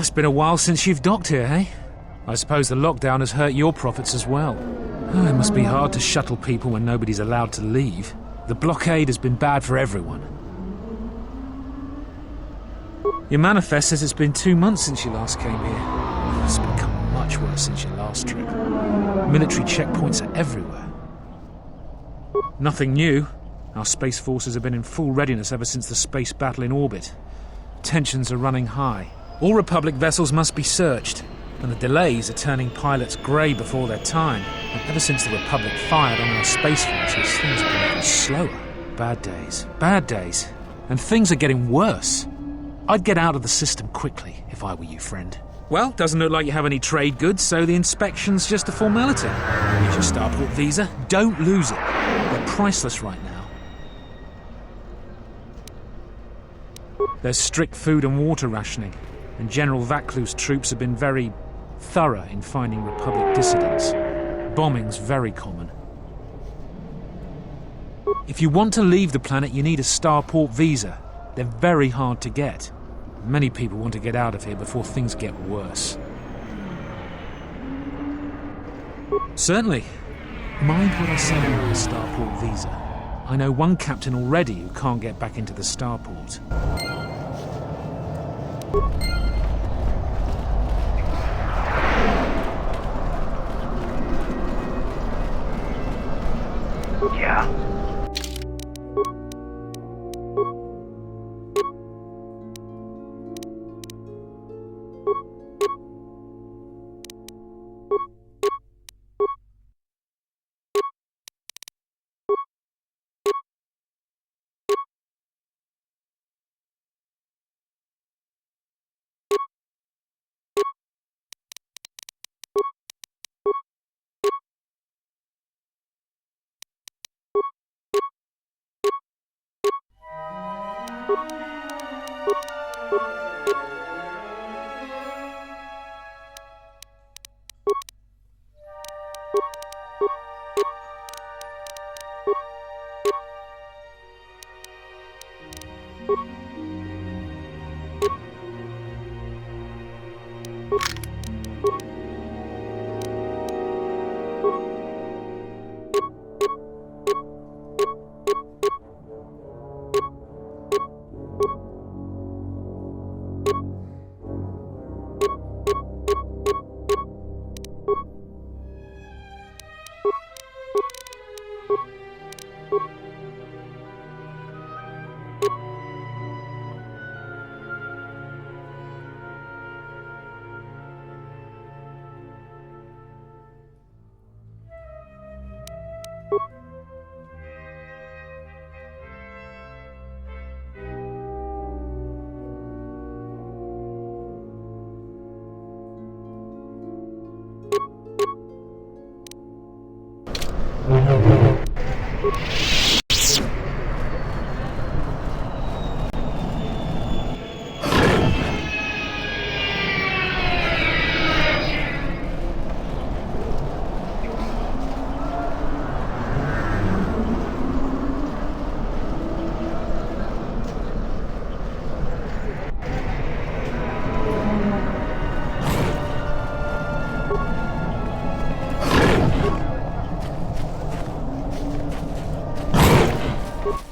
It's been a while since you've docked here, eh? I suppose the lockdown has hurt your profits as well. Oh, it must be hard to shuttle people when nobody's allowed to leave. The blockade has been bad for everyone. Your manifest says it's been 2 months since you last came here. It's become much worse since your last trip. Military checkpoints are everywhere. Nothing new. Our space forces have been in full readiness ever since the space battle in orbit. Tensions are running high. All Republic vessels must be searched, and the delays are turning pilots grey before their time. And ever since the Republic fired on our space forces, things have been even slower. Bad days. And things are getting worse. I'd get out of the system quickly, if I were you, friend. Well, doesn't look like you have any trade goods, so the inspection's just a formality. Here's your starport visa. Don't lose it. They're priceless right now. There's strict food and water rationing, and General Vaclus' troops have been very thorough in finding Republic dissidents. Bombing's very common. If you want to leave the planet, you need a starport visa. They're very hard to get. Many people want to get out of here before things get worse. Certainly. Mind what I say about the starport visa. I know one captain already who can't get back into the starport. Yeah.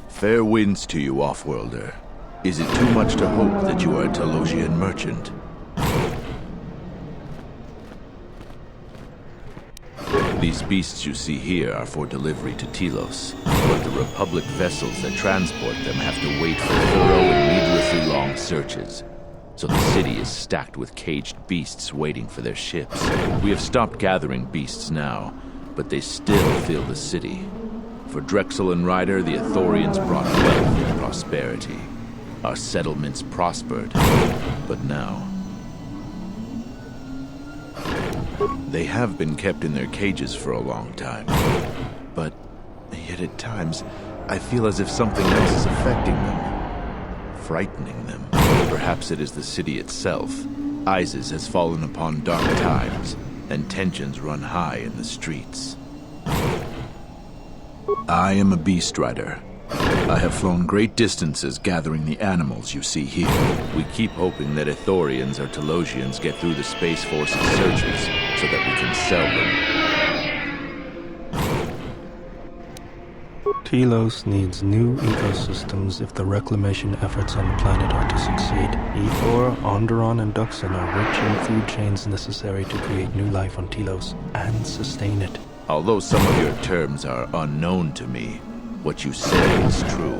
Fair winds to you, Offworlder. Is it too much to hope that you are a Telosian merchant? These beasts you see here are for delivery to Telos, but the Republic vessels that transport them have to wait for thorough and needlessly long searches. So the city is stacked with caged beasts waiting for their ships. We have stopped gathering beasts now, but they still fill the city. For Drexel and Ryder, the Ithorians brought wealth and prosperity. Our settlements prospered, but now... They have been kept in their cages for a long time. But yet at times, I feel as if something else is affecting them. Frightening them. Perhaps it is the city itself. Isis has fallen upon dark times, and tensions run high in the streets. I am a beast rider. I have flown great distances gathering the animals you see here. We keep hoping that Ithorians or Telosians get through the Space Force's searches so that we can sell them. Telos needs new ecosystems if the reclamation efforts on the planet are to succeed. Ethor, Onderon, and Duxon are rich in food chains necessary to create new life on Telos and sustain it. Although some of your terms are unknown to me, what you say is true.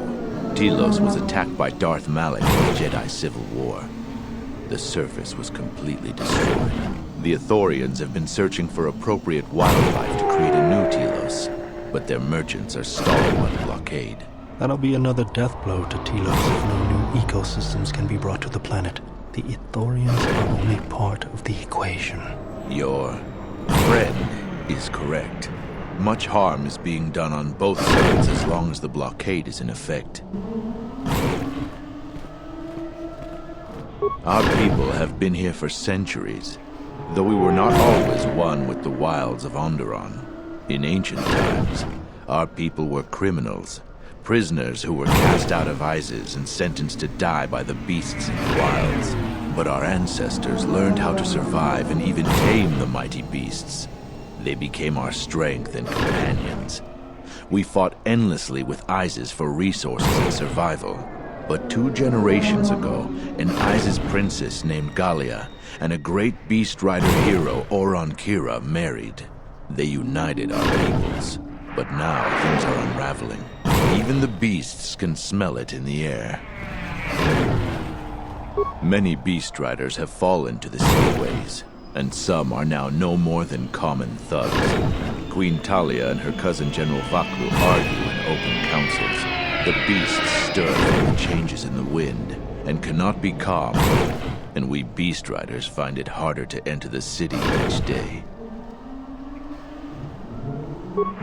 Telos was attacked by Darth Malak in the Jedi Civil War. The surface was completely destroyed. The Ithorians have been searching for appropriate wildlife to create a new Telos, but their merchants are stalled by the blockade. That'll be another death blow to Telos if no new ecosystems can be brought to the planet. The Ithorians are only part of the equation. Your friend is correct. Much harm is being done on both sides as long as the blockade is in effect. Our people have been here for centuries, though we were not always one with the wilds of Onderon. In ancient times, our people were criminals, prisoners who were cast out of Isis and sentenced to die by the beasts in the wilds. But our ancestors learned how to survive and even tame the mighty beasts. They became our strength and companions. We fought endlessly with Isis for resources and survival. But 2 generations ago, an Isis princess named Gallia and a great beast rider hero, Oron Kira, married. They united our peoples. But now things are unraveling. Even the beasts can smell it in the air. Many beast riders have fallen to the seaways, and some are now no more than common thugs. Queen Talia and her cousin General Vaklu argue in open councils. The beasts stir from the changes in the wind and cannot be calmed, and we beast riders find it harder to enter the city each day.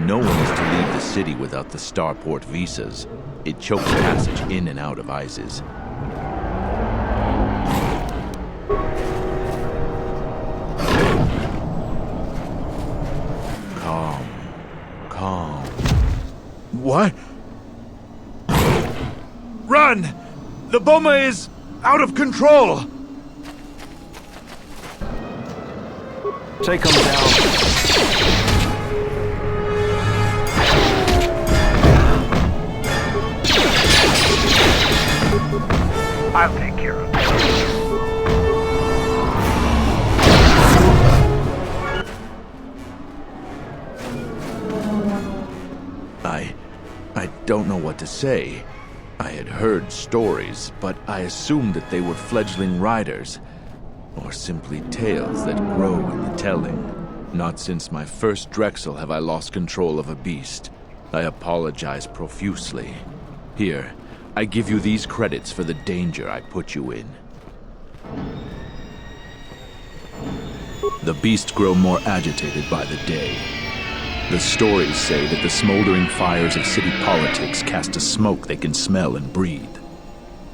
No one is to leave the city without the starport visas. It chokes passage in and out of Isis. Calm. What? Run! The bomber is out of control! Take them down. I'll take care of it. I don't know what to say. I had heard stories, but I assumed that they were fledgling riders, or simply tales that grow in the telling. Not since my first Drexel have I lost control of a beast. I apologize profusely. Here, I give you these credits for the danger I put you in. The beasts grow more agitated by the day. The stories say that the smoldering fires of city politics cast a smoke they can smell and breathe.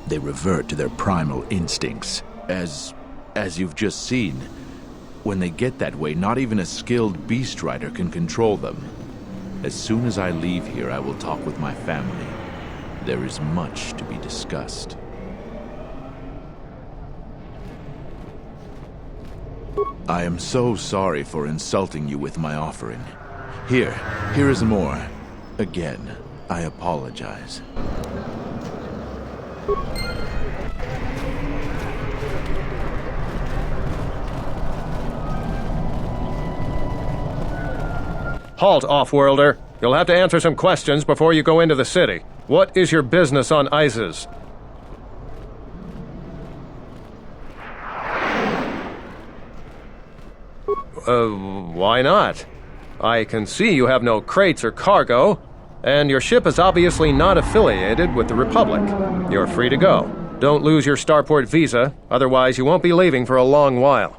They revert to their primal instincts, as you've just seen. When they get that way, not even a skilled beast rider can control them. As soon as I leave here, I will talk with my family. There is much to be discussed. I am so sorry for insulting you with my offering. Here is more. Again, I apologize. Halt, Offworlder. You'll have to answer some questions before you go into the city. What is your business on Isis? Why not? I can see you have no crates or cargo, and your ship is obviously not affiliated with the Republic. You're free to go. Don't lose your starport visa, otherwise you won't be leaving for a long while.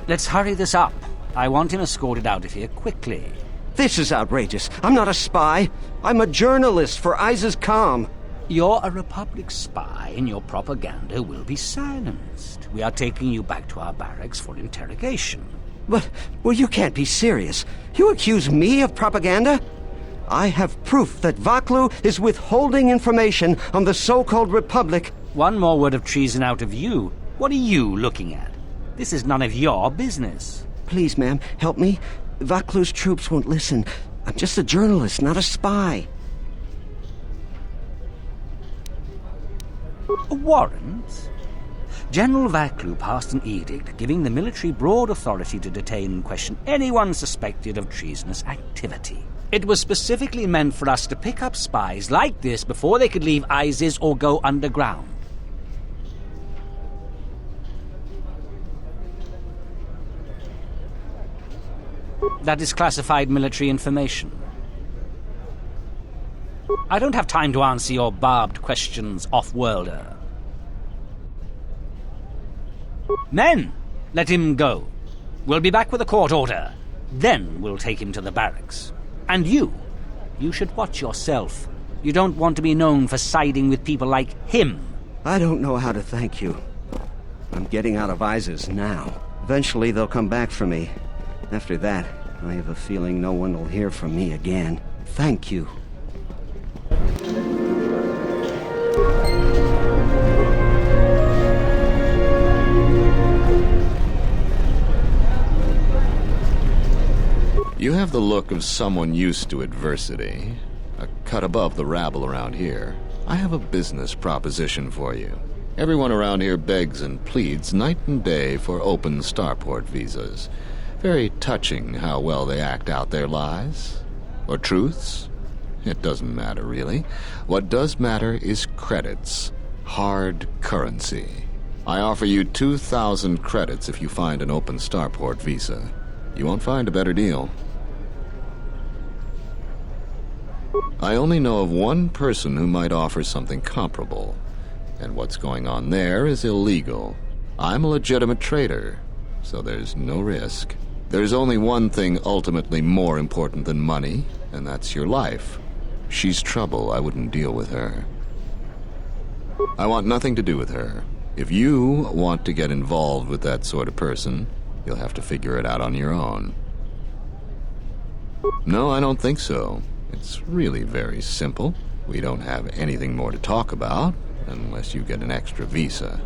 Let's hurry this up. I want him escorted out of here quickly. This is outrageous. I'm not a spy. I'm a journalist for ISIS-Com. You're a Republic spy, and your propaganda will be silenced. We are taking you back to our barracks for interrogation. But, well, you can't be serious. You accuse me of propaganda? I have proof that Vaklu is withholding information on the so-called Republic. One more word of treason out of you. What are you looking at? This is none of your business. Please, ma'am, help me. Vaklu's troops won't listen. I'm just a journalist, not a spy. A warrant? General Vaklu passed an edict giving the military broad authority to detain and question anyone suspected of treasonous activity. It was specifically meant for us to pick up spies like this before they could leave ISIS or go underground. That is classified military information. I don't have time to answer your barbed questions, off-worlder. Men, let him go. We'll be back with a court order. Then we'll take him to the barracks. And you should watch yourself. You don't want to be known for siding with people like him. I don't know how to thank you. I'm getting out of ISIS now. Eventually they'll come back for me. After that, I have a feeling no one will hear from me again. Thank you. You have the look of someone used to adversity, a cut above the rabble around here. I have a business proposition for you. Everyone around here begs and pleads night and day for open starport visas. Very touching how well they act out their lies. Or truths. It doesn't matter, really. What does matter is credits. Hard currency. I offer you 2,000 credits if you find an open starport visa. You won't find a better deal. I only know of one person who might offer something comparable. And what's going on there is illegal. I'm a legitimate trader, so there's no risk. There's only one thing ultimately more important than money, and that's your life. She's trouble. I wouldn't deal with her. I want nothing to do with her. If you want to get involved with that sort of person, you'll have to figure it out on your own. No, I don't think so. It's really very simple. We don't have anything more to talk about, unless you get an extra visa.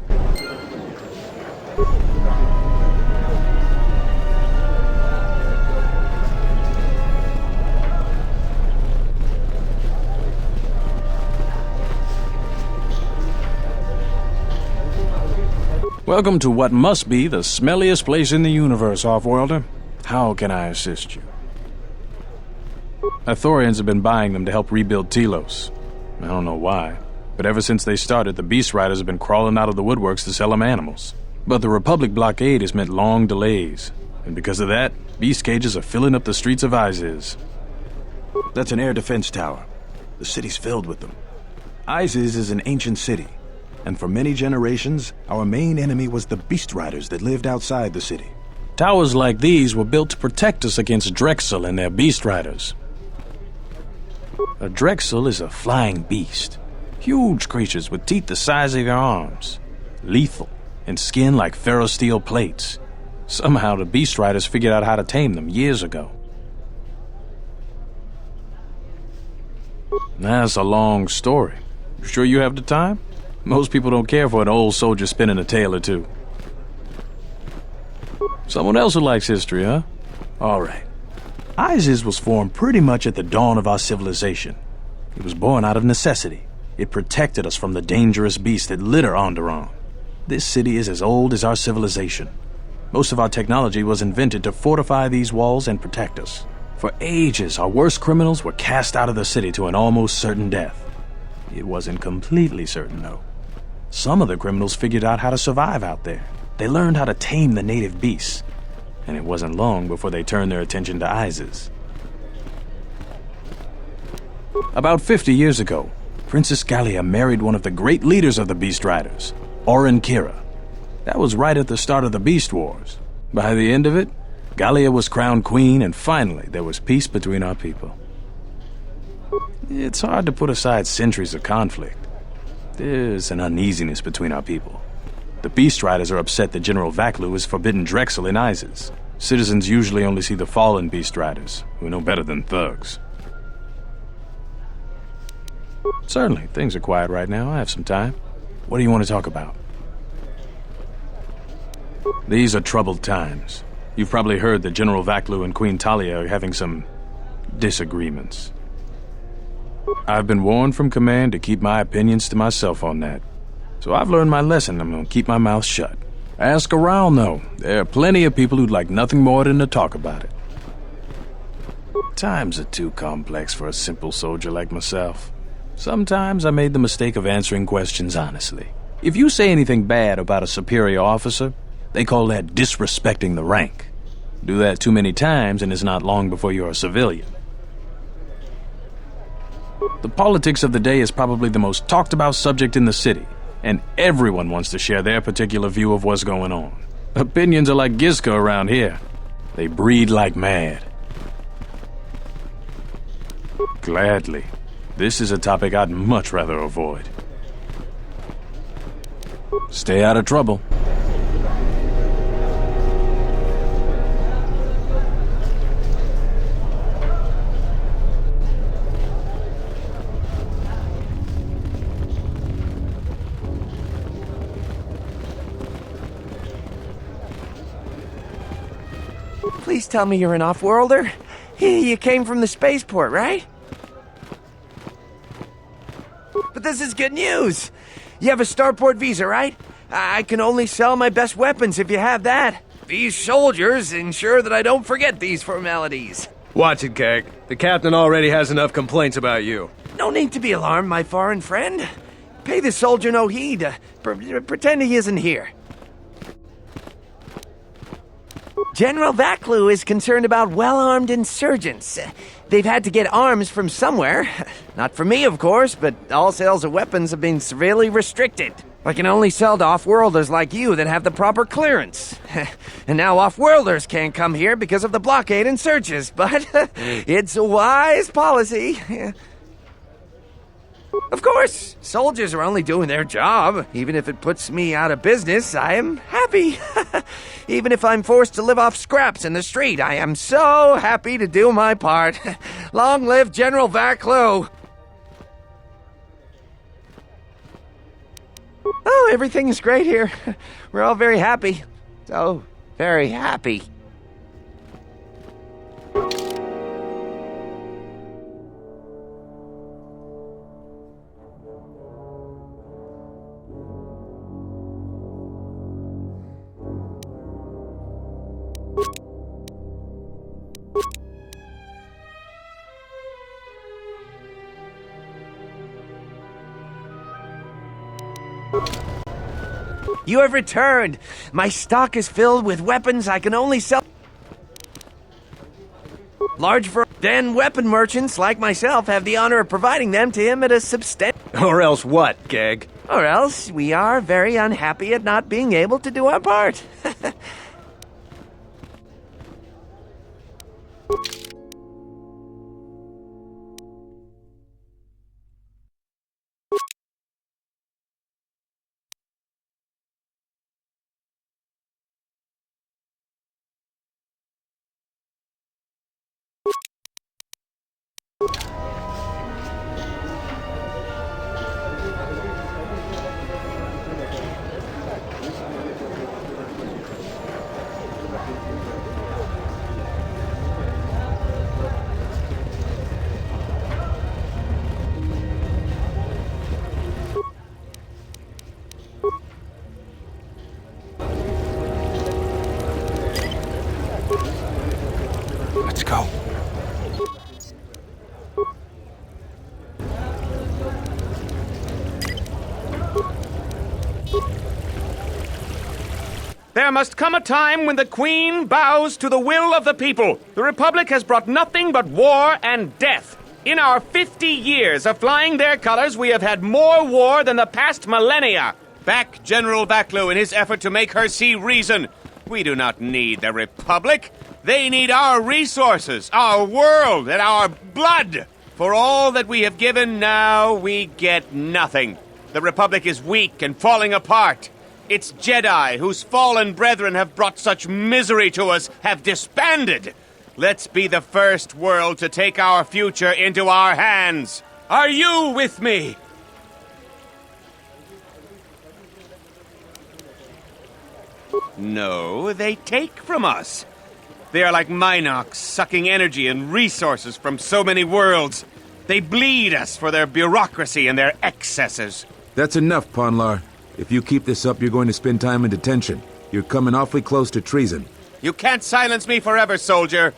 Welcome to what must be the smelliest place in the universe, Offworlder. How can I assist you? Ithorians have been buying them to help rebuild Telos. I don't know why, but ever since they started, the Beast Riders have been crawling out of the woodworks to sell them animals. But the Republic blockade has meant long delays, and because of that, beast cages are filling up the streets of Isis. That's an air defense tower. The city's filled with them. Isis is an ancient city, and for many generations, our main enemy was the Beast Riders that lived outside the city. Towers like these were built to protect us against Drexel and their Beast Riders. A Drexel is a flying beast. Huge creatures with teeth the size of your arms. Lethal, and skin like ferrosteel plates. Somehow the Beast Riders figured out how to tame them years ago. That's a long story. You sure you have the time? Most people don't care for an old soldier spinning a tale or two. Someone else who likes history, huh? All right. Isis was formed pretty much at the dawn of our civilization. It was born out of necessity. It protected us from the dangerous beasts that litter Onderon. This city is as old as our civilization. Most of our technology was invented to fortify these walls and protect us. For ages, our worst criminals were cast out of the city to an almost certain death. It wasn't completely certain, though. Some of the criminals figured out how to survive out there. They learned how to tame the native beasts. And it wasn't long before they turned their attention to Isis. About 50 years ago, Princess Gallia married one of the great leaders of the Beast Riders, Orin Kira. That was right at the start of the Beast Wars. By the end of it, Gallia was crowned queen, and finally there was peace between our people. It's hard to put aside centuries of conflict. There's an uneasiness between our people. The Beast Riders are upset that General Vaklu has forbidden Drexel in Izes. Citizens usually only see the fallen Beast Riders, who know better than thugs. Certainly, things are quiet right now. I have some time. What do you want to talk about? These are troubled times. You've probably heard that General Vaklu and Queen Talia are having some disagreements. I've been warned from command to keep my opinions to myself on that. So I've learned my lesson. I'm going to keep my mouth shut. Ask around, though. There are plenty of people who'd like nothing more than to talk about it. Times are too complex for a simple soldier like myself. Sometimes I made the mistake of answering questions honestly. If you say anything bad about a superior officer, they call that disrespecting the rank. Do that too many times and it's not long before you're a civilian. The politics of the day is probably the most talked about subject in the city, and everyone wants to share their particular view of what's going on. Opinions are like Gizka around here. They breed like mad. Gladly. This is a topic I'd much rather avoid. Stay out of trouble. Please tell me you're an off-worlder. You came from the spaceport, right? But this is good news. You have a starport visa, right? I can only sell my best weapons if you have that. These soldiers ensure that I don't forget these formalities. Watch it, Keg. The captain already has enough complaints about you. No need to be alarmed, my foreign friend. Pay the soldier no heed. Pretend he isn't here. General Vaklu is concerned about well-armed insurgents. They've had to get arms from somewhere. Not from me, of course, but all sales of weapons have been severely restricted. I can only sell to off-worlders like you that have the proper clearance. And now off-worlders can't come here because of the blockade and searches, but it's a wise policy. Of course, soldiers are only doing their job. Even if it puts me out of business, I am happy. Even if I'm forced to live off scraps in the street, I am so happy to do my part. Long live General Vaklu! Oh, everything is great here. We're all very happy. So very happy. You have returned. My stock is filled with weapons I can only sell. Then weapon merchants like myself have the honor of providing them to him at a substantial... Or else what, Keg? Or else we are very unhappy at not being able to do our part. Let's go. There must come a time when the Queen bows to the will of the people. The Republic has brought nothing but war and death. In our 50 years of flying their colors, we have had more war than the past millennia. Back General Vaklu in his effort to make her see reason. We do not need the Republic. They need our resources, our world, and our blood. For all that we have given, now we get nothing. The Republic is weak and falling apart. Its Jedi, whose fallen brethren have brought such misery to us, have disbanded. Let's be the first world to take our future into our hands. Are you with me? No, they take from us. They are like Minox, sucking energy and resources from so many worlds. They bleed us for their bureaucracy and their excesses. That's enough, Ponlar. If you keep this up, you're going to spend time in detention. You're coming awfully close to treason. You can't silence me forever, soldier.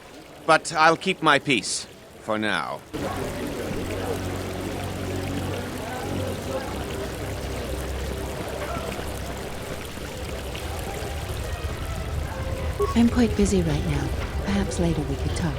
But I'll keep my peace. For now. I'm quite busy right now. Perhaps later we could talk.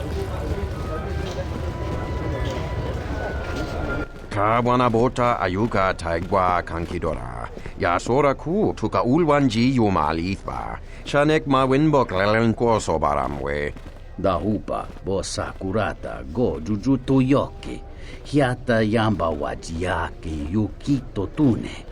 Kawanabota ayuka taigwa kankidora. Yasora ku tuka ulwanji yumalithba. Shanek ma winbok lelenko sobaramwe. Dahupa bo sakurata go jujuto yoki. Hiata yamba wajiyaki yukito tune.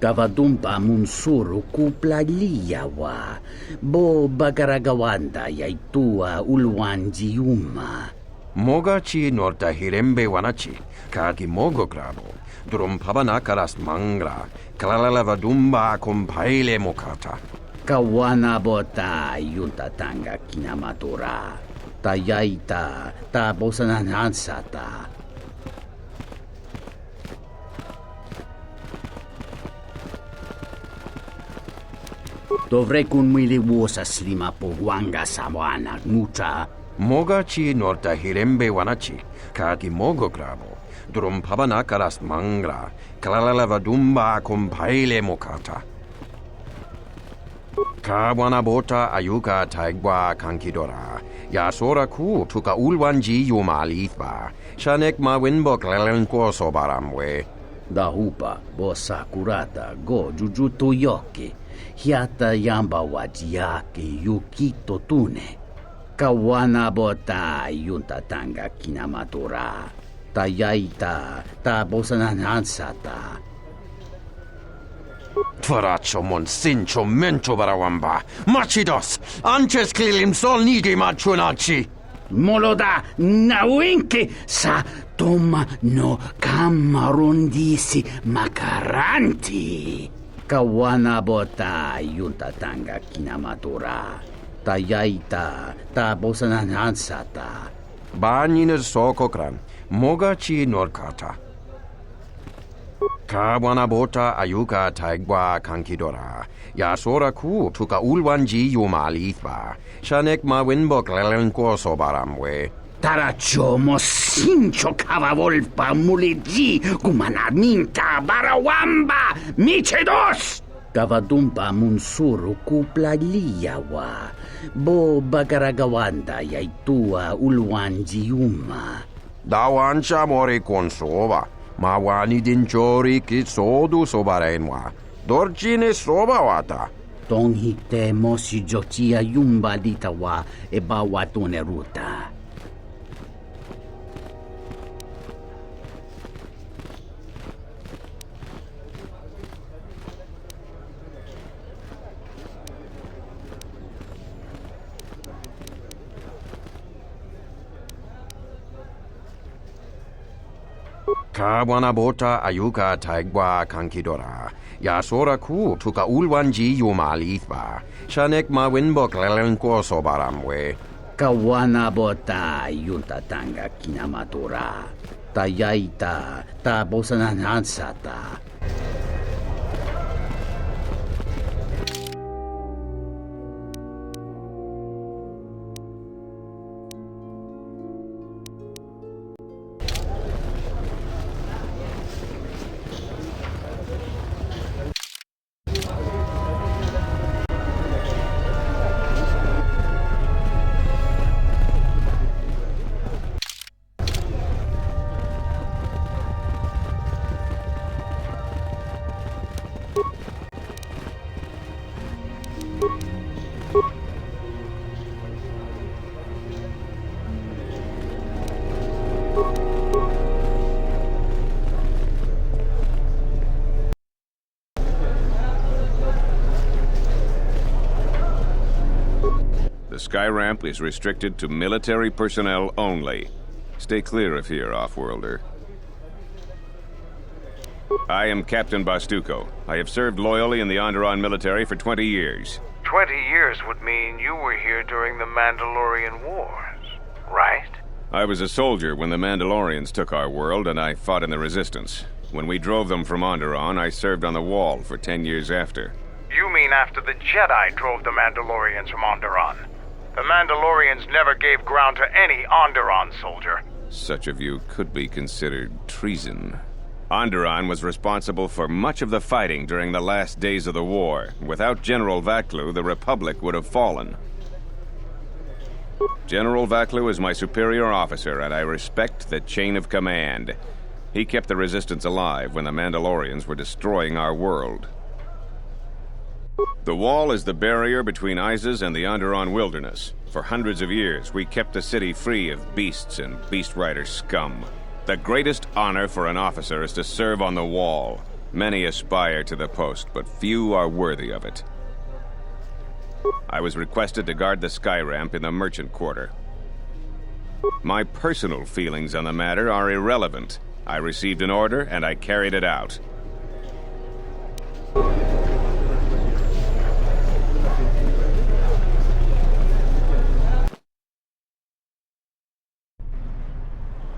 Kavadumpa munsuru kuplaliyawa. Bo bagaragawanda yaitua ulwanji yuma. Mogachi norta hirembe wanachi. Kaki mogo grabo. Drum pabanakaras mangra. Kalalavadumba kompaile mokata. Kawana bota yunta tanga kinamatura. Tayaita ta bosananansata. Dovrei kunmiliwosa slima po wanga sawana nucha. Mogachi norta hirembe wanachi. Kaki mogo grabo. Drum pabanakaras mangra. Kalalavadumba kompaile mokata. Kawanabota ayuka taigwa kankidora. Yasora ku tuka ulwanji yumalithba. Shanek ma winbok lelenko sobaramwe. Dahupa bo sakurata go jujuto yoki. Hiata yamba wajiyaki yukito tune. Kawana bota yunta tanga kinamatura. Tayaita ta bosananansata. Tvaracho monsincho mencho barawamba. Machidos, anches klilim sol nigi machunachi. Moloda nawinki sa toma no kamarundisi makaranti. Kawana bota yunta tanga kinamatura. Tayaita ta bosananansata. Banyinas sokokran. Mogachi norkata. Kawanabota ayuka taigwa kankidora. Yasora ku tuka ulwanji yumalithba. Shanek ma winbok lelenko sobaramwe. Taracho mosincho kavavolpa muliji kumanaminta barawamba michedos. Kavadumpa munsuru kuplaliyawa. Bo bagaragawanda yaitua ulwanji yuma. Dawancha mori konsova. Mawani dinchori kitsodu sobarenwa. Dorchine sobawata. Tonghite mosi jochia yumba ditawa e bawatone ruta. Kawanabota ayuka taigwa kankidora. Yasora ku tuka ulwanji yumalithba. Shanek ma winbok lelenko sobaramwe. Kawana bota yunta tanga kinamatura. Tayaita ta bosananansata. sky ramp is restricted to military personnel only. Stay clear of here, Offworlder. I am Captain Bastuco. I have served loyally in the Onderon military for 20 years. 20 years would mean you were here during the Mandalorian Wars, right? I was a soldier when the Mandalorians took our world, and I fought in the Resistance. When we drove them from Onderon, I served on the Wall for 10 years after. You mean after the Jedi drove the Mandalorians from Onderon? The Mandalorians never gave ground to any Onderon soldier. Such a view could be considered treason. Onderon was responsible for much of the fighting during the last days of the war. Without General Vaklu, the Republic would have fallen. General Vaklu is my superior officer, and I respect the chain of command. He kept the Resistance alive when the Mandalorians were destroying our world. The Wall is the barrier between Isis and the Onderon wilderness. For hundreds of years, we kept the city free of beasts and Beast Rider scum. The greatest honor for an officer is to serve on the Wall. Many aspire to the post, but few are worthy of it. I was requested to guard the sky ramp in the merchant quarter. My personal feelings on the matter are irrelevant. I received an order, and I carried it out.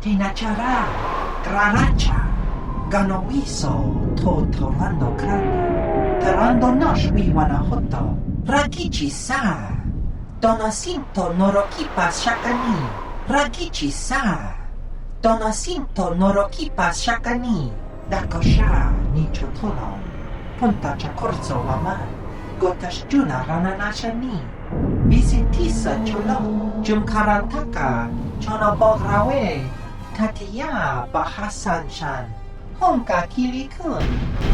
Tinachara, Graracha, Ganowiso, Totorando Krani, Terando Nosh Wanahoto, Rakichi Sa, Donacinto Norokipa Shakani, Rakichi Sa, Donacinto Norokipa Shakani, Dakosha, Nichotono, Punta Chakorso Waman, Gotash Juna Rananashani, Visitisa Chulo, Jumkarantaka, Chonobograwe, Tatiya Bahasan Shan, Honka Kilikun.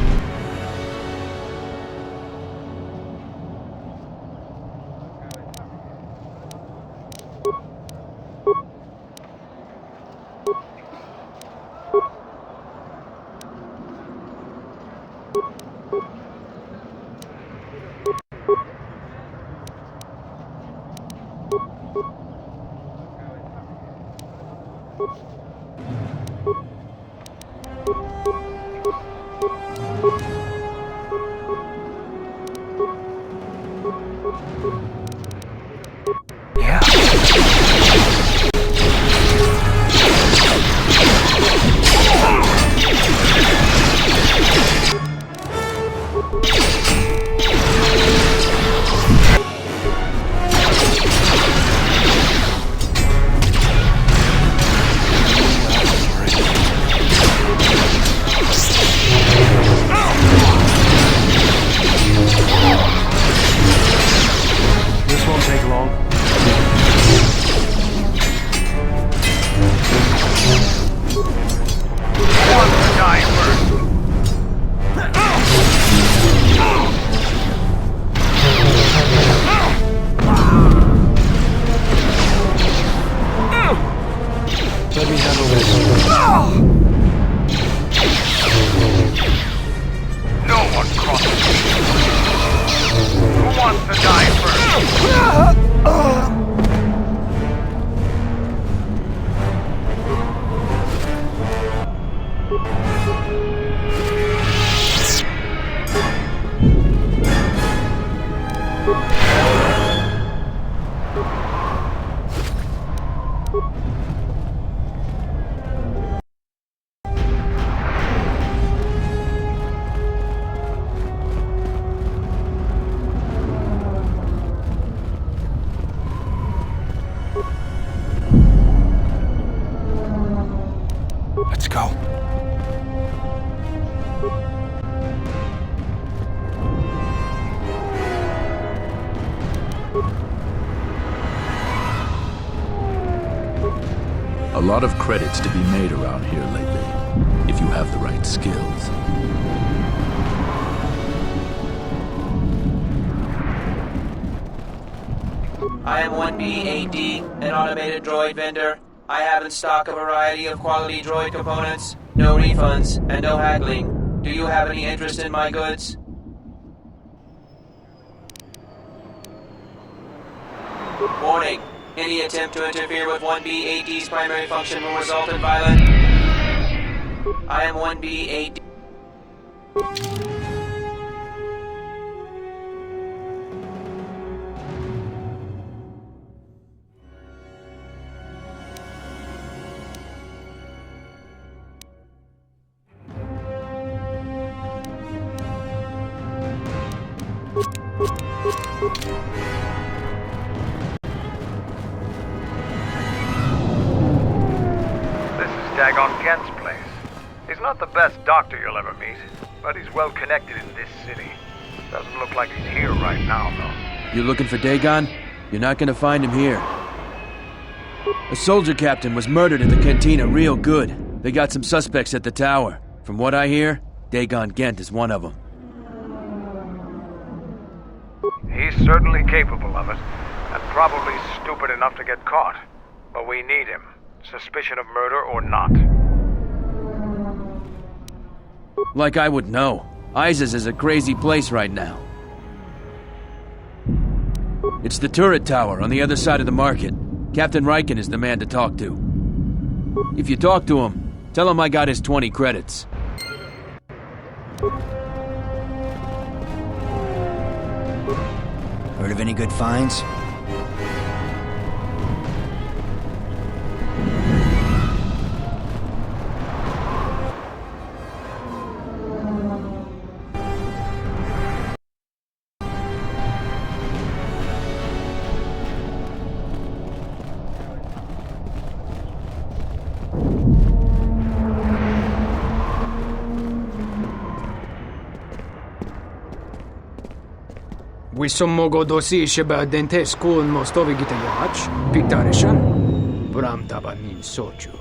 Let's go. A lot of credits to be made around here lately, if you have the right skills. I am 1B-AD, an automated droid vendor. I have in stock a variety of quality droid components, no refunds, and no haggling. Do you have any interest in my goods? Warning. Any attempt to interfere with 1B-AD's primary function will result in violent... I am 1B-AD. Dagon Kent's place. He's not the best doctor you'll ever meet, but he's well connected in this city. Doesn't look like he's here right now, though. You looking for Dagon? You're not gonna find him here. A soldier captain was murdered in the cantina real good. They got some suspects at the tower. From what I hear, Dagon Gent is one of them. He's certainly capable of it, and probably stupid enough to get caught. But we need him. Suspicion of murder or not. Like I would know. Isis is a crazy place right now. It's the turret tower on the other side of the market. Captain Riken is the man to talk to. If you talk to him, tell him I got his 20 credits. Heard of any good finds? Wissom mogo dosi sheba dentes kun mostovi gitayach, piktarishan, bram tabanin sochu.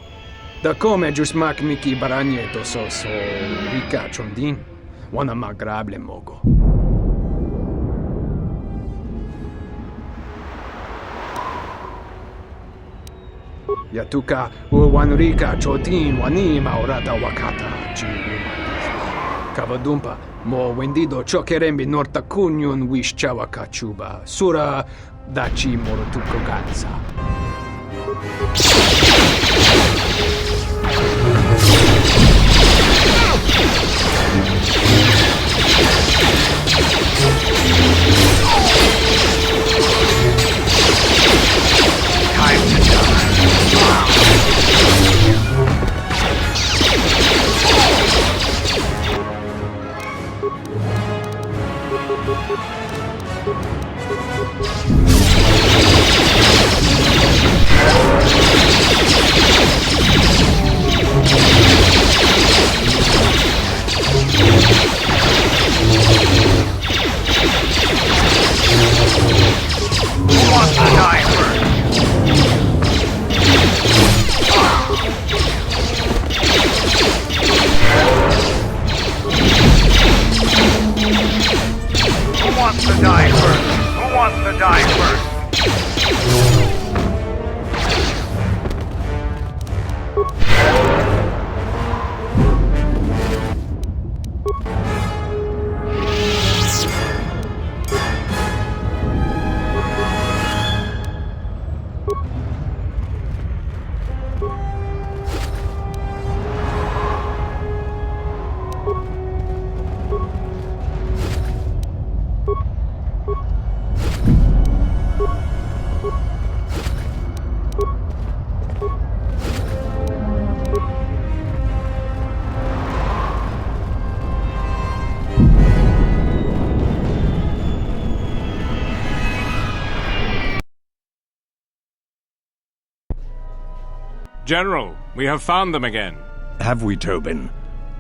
Da come jusmak miki baranye dosos o rika chondin, wana magrable mogo. Yatuka uwanrika chotin wani maurata wakata chi Kavadumpa mo wendido chokerembi norta kunyun wish chawa kachuba sura dachi morotuko ganza. Time to die. Who wants to die first? Who wants to die first? Who wants to die first? General, we have found them again. Have we, Tobin?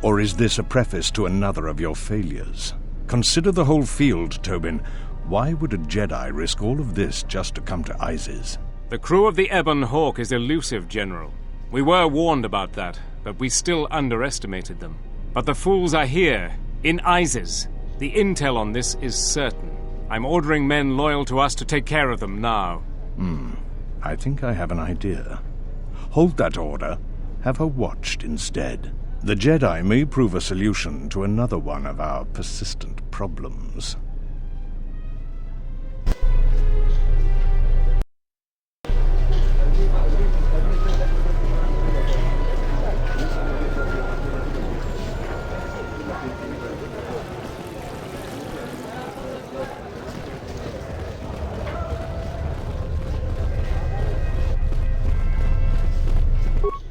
Or is this a preface to another of your failures? Consider the whole field, Tobin. Why would a Jedi risk all of this just to come to Isis? The crew of the Ebon Hawk is elusive, General. We were warned about that, but we still underestimated them. But the fools are here, in Isis. The intel on this is certain. I'm ordering men loyal to us to take care of them now. I think I have an idea. Hold that order. Have her watched instead. The Jedi may prove a solution to another one of our persistent problems.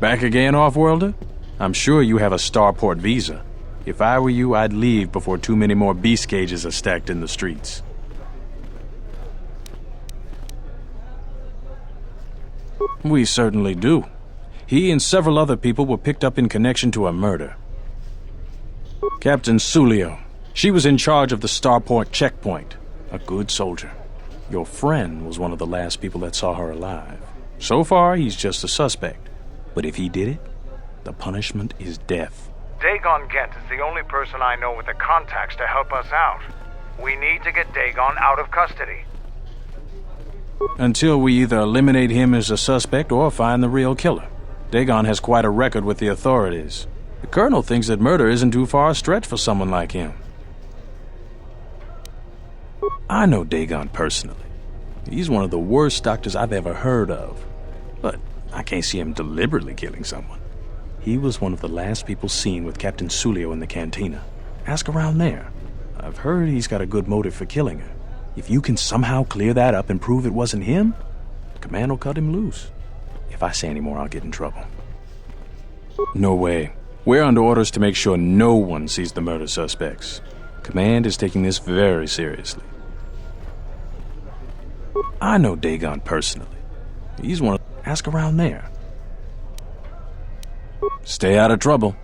Back again, Offworlder? I'm sure you have a starport visa. If I were you, I'd leave before too many more beast cages are stacked in the streets. We certainly do. He and several other people were picked up in connection to a murder. Captain Sulio. She was in charge of the starport checkpoint. A good soldier. Your friend was one of the last people that saw her alive. So far, he's just a suspect. But if he did it, the punishment is death. Dagon Gent is the only person I know with the contacts to help us out. We need to get Dagon out of custody. Until we either eliminate him as a suspect or find the real killer. Dagon has quite a record with the authorities. The Colonel thinks that murder isn't too far a stretch for someone like him. I know Dagon personally. He's one of the worst doctors I've ever heard of. But I can't see him deliberately killing someone. He was one of the last people seen with Captain Sulio in the cantina. Ask around there. I've heard he's got a good motive for killing her. If you can somehow clear that up and prove it wasn't him, Command will cut him loose. If I say any more, I'll get in trouble. No way. We're under orders to make sure no one sees the murder suspects. Command is taking this very seriously. I know Dagon personally. He's one of... Ask around there. Stay out of trouble.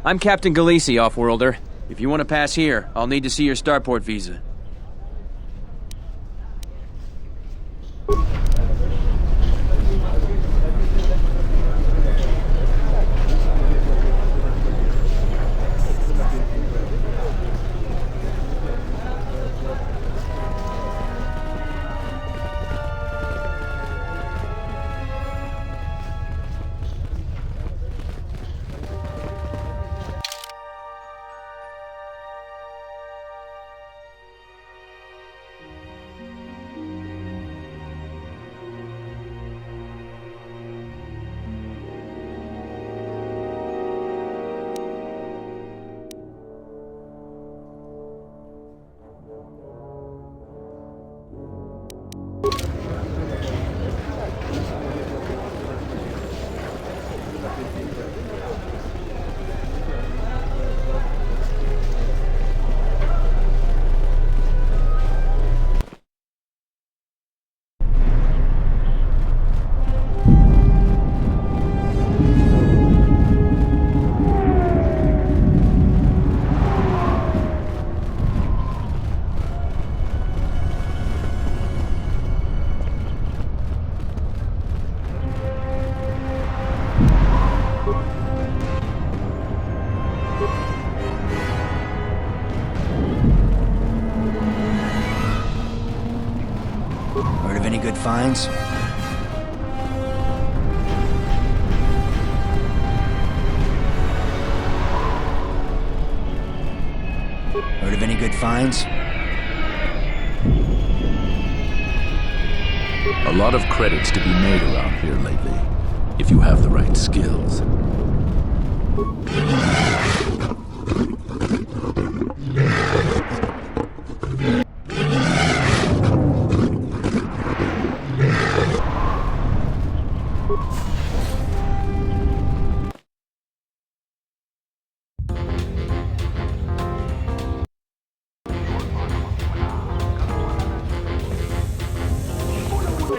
I'm Captain Galisi, Offworlder. If you want to pass here, I'll need to see your starport visa. Heard of any good finds? Heard of any good finds? A lot of credits to be made around here lately, if you have the right skills.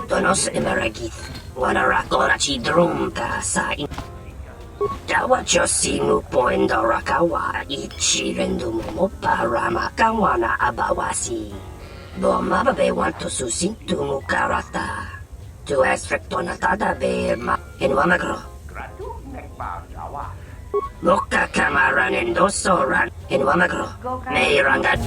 Donos emeragith, wanarakorachi drumta sa in. Dawacho sinu poendo rakawa ichi rendumo para makawana abawasi. Bomababe want to susintu mukarata. To aspectona tada be ma enwamagro. Moka kamaran endosoran enwamagro. Meirangat.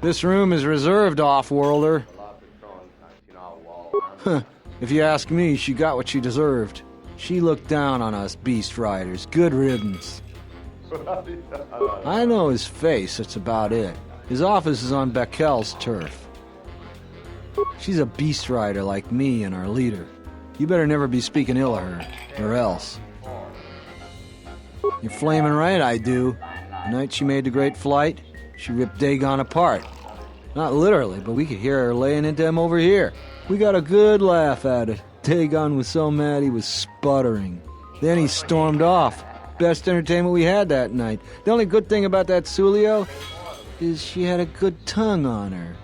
This room is reserved, Offworlder. If you ask me, she got what she deserved. She looked down on us Beast Riders. Good riddance. I know his face, that's about it. His office is on Bekel's turf. She's a Beast Rider like me and our leader. You better never be speaking ill of her, or else. You're flaming right, I do. The night she made the great flight, she ripped Dagon apart. Not literally, but we could hear her laying into him over here. We got a good laugh at it. Dagon was so mad he was sputtering. Then he stormed off. Best entertainment we had that night. The only good thing about that Sulio is she had a good tongue on her.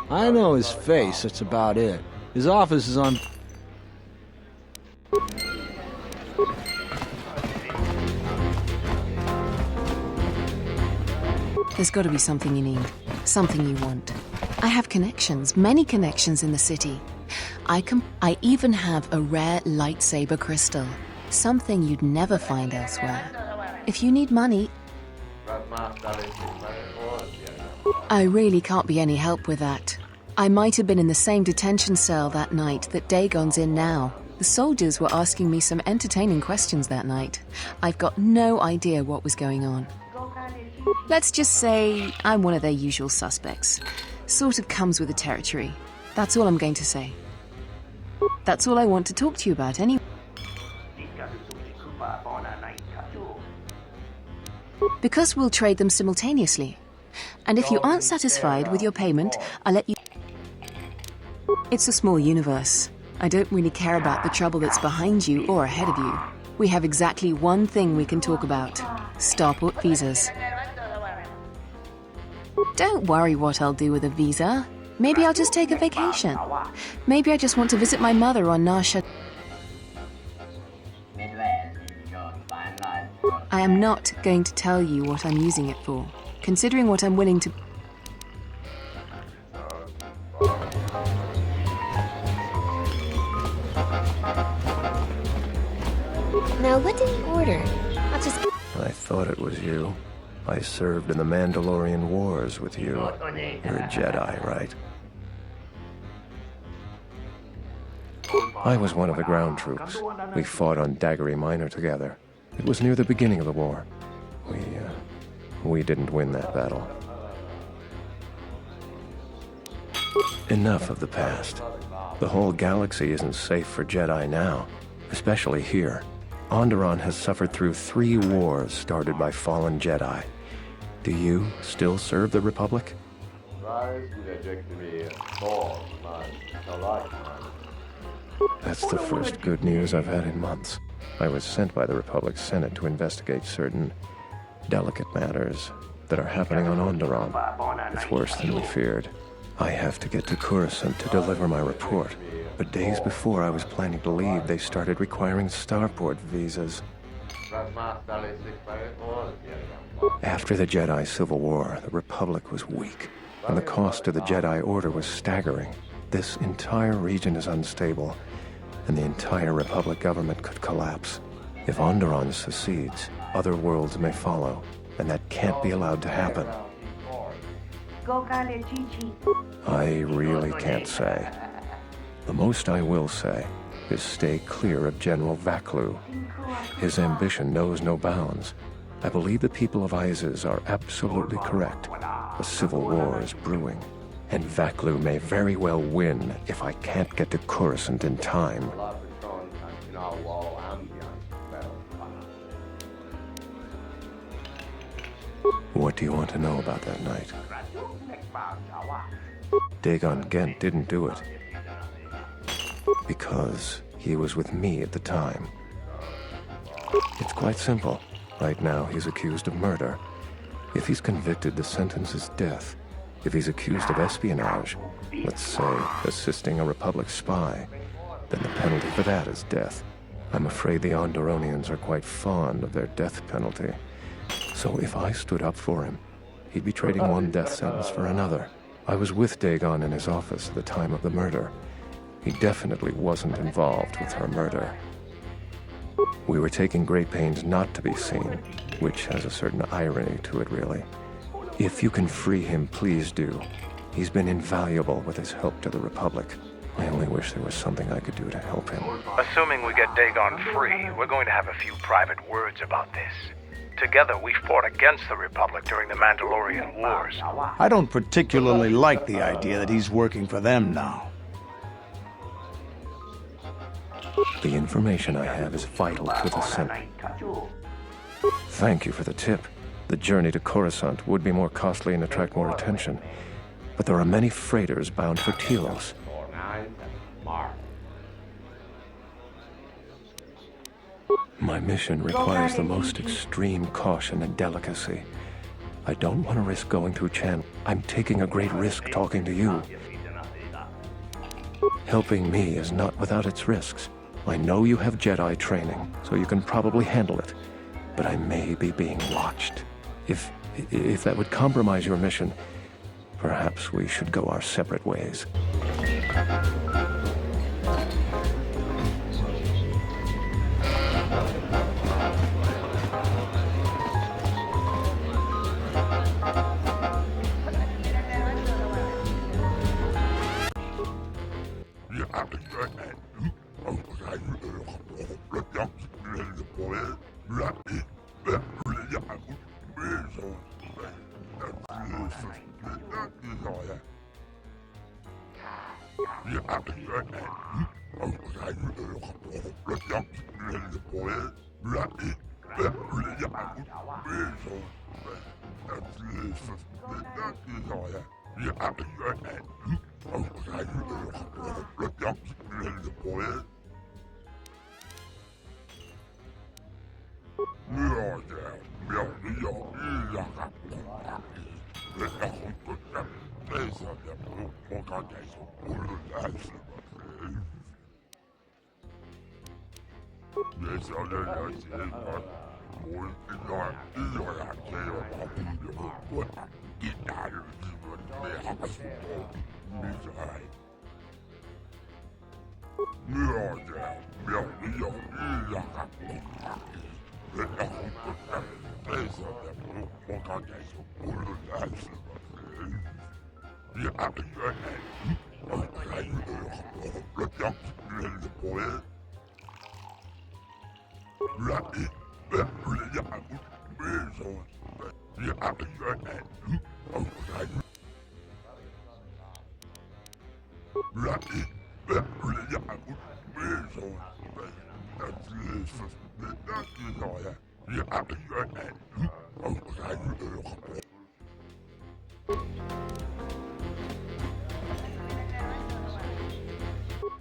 I know his face, that's about it. His office is on... There's got to be something you need. Something you want. I have connections, many connections in the city. I even have a rare lightsaber crystal. Something you'd never find elsewhere. If you need money... I really can't be any help with that. I might have been in the same detention cell that night that Dagon's in now. The soldiers were asking me some entertaining questions that night. I've got no idea what was going on. Let's just say I'm one of their usual suspects. Sort of comes with the territory. That's all I'm going to say. That's all I want to talk to you about anyway. Because we'll trade them simultaneously. And if you aren't satisfied with your payment, I'll let you... It's a small universe. I don't really care about the trouble that's behind you or ahead of you. We have exactly one thing we can talk about. Starport visas. Don't worry what I'll do with a visa. Maybe I'll just take a vacation. Maybe I just want to visit my mother on Nar Shaddaa. I am not going to tell you what I'm using it for, considering what I'm willing to... Now, what did he order? I'll just... I thought it was you. I served in the Mandalorian Wars with you. You're a Jedi, right? I was one of the ground troops. We fought on Daggery Minor together. It was near the beginning of the war. We didn't win that battle. Enough of the past. The whole galaxy isn't safe for Jedi now, especially here. Onderon has suffered through 3 wars started by fallen Jedi. Do you still serve the Republic? That's the first good news I've had in months. I was sent by the Republic Senate to investigate certain delicate matters that are happening on Onderon. It's worse than we feared. I have to get to Coruscant to deliver my report. But days before I was planning to leave, they started requiring starport visas. After the Jedi Civil War, the Republic was weak, and the cost to the Jedi Order was staggering. This entire region is unstable, and the entire Republic government could collapse. If Onderon secedes, other worlds may follow, and that can't be allowed to happen. I really can't say. The most I will say is stay clear of General Vaklu. His ambition knows no bounds. I believe the people of Isis are absolutely correct. A civil war is brewing, and Vaklu may very well win if I can't get to Coruscant in time. What do you want to know about that night? Dagon Gent didn't do it. Because he was with me at the time. It's quite simple. Right now, he's accused of murder. If he's convicted, the sentence is death. If he's accused of espionage, let's say assisting a Republic spy, then the penalty for that is death. I'm afraid the Onderonians are quite fond of their death penalty. So if I stood up for him, he'd be trading one death sentence for another. I was with Dagon in his office at the time of the murder. He definitely wasn't involved with her murder. We were taking great pains not to be seen, which has a certain irony to it, really. If you can free him, please do. He's been invaluable with his help to the Republic. I only wish there was something I could do to help him. Assuming we get Dagon free, we're going to have a few private words about this. Together, we fought against the Republic during the Mandalorian Wars. I don't particularly like the idea that he's working for them now. The information I have is vital to the Senate. Thank you for the tip. The journey to Coruscant would be more costly and attract more attention. But there are many freighters bound for Telos. My mission requires the most extreme caution and delicacy. I don't want to risk going through Chan. I'm taking a great risk talking to you. Helping me is not without its risks. I know you have Jedi training, so you can probably handle it. But I may be being watched. If that would compromise your mission, perhaps we should go our separate ways.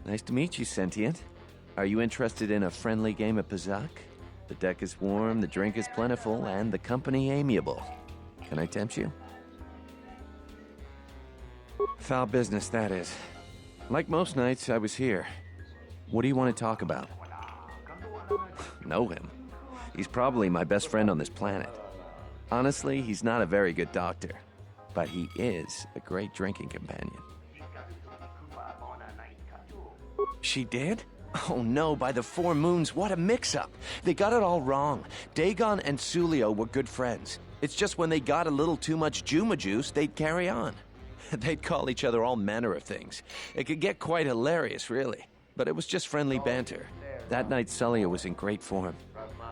Nice to meet you, Sentient. Are you interested in a friendly game of Pazak? The deck is warm, the drink is plentiful, and the company amiable. Can I tempt you? Foul business, that is. Like most nights, I was here. What do you want to talk about? Know him. He's probably my best friend on this planet. Honestly, he's not a very good doctor, but he is a great drinking companion. She did? Oh no, by the four moons, what a mix-up. They got it all wrong. Dagon and Sulio were good friends. It's just when they got a little too much Juma juice, they'd carry on. They'd call each other all manner of things. It could get quite hilarious, really. But it was just friendly banter. That night, Sulio was in great form.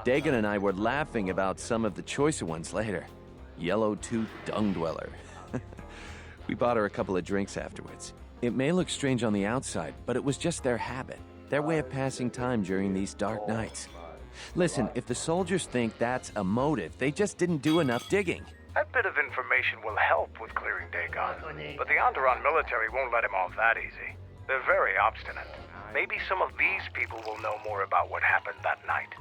Dagon and I were laughing about some of the choicer ones later. Yellow-toothed dung dweller. We bought her a couple of drinks afterwards. It may look strange on the outside, but it was just their habit. Their way of passing time during these dark nights. Listen, if the soldiers think that's a motive, they just didn't do enough digging. That bit of information will help with clearing Dagon, but the Onderon military won't let him off that easy. They're very obstinate. Maybe some of these people will know more about what happened that night.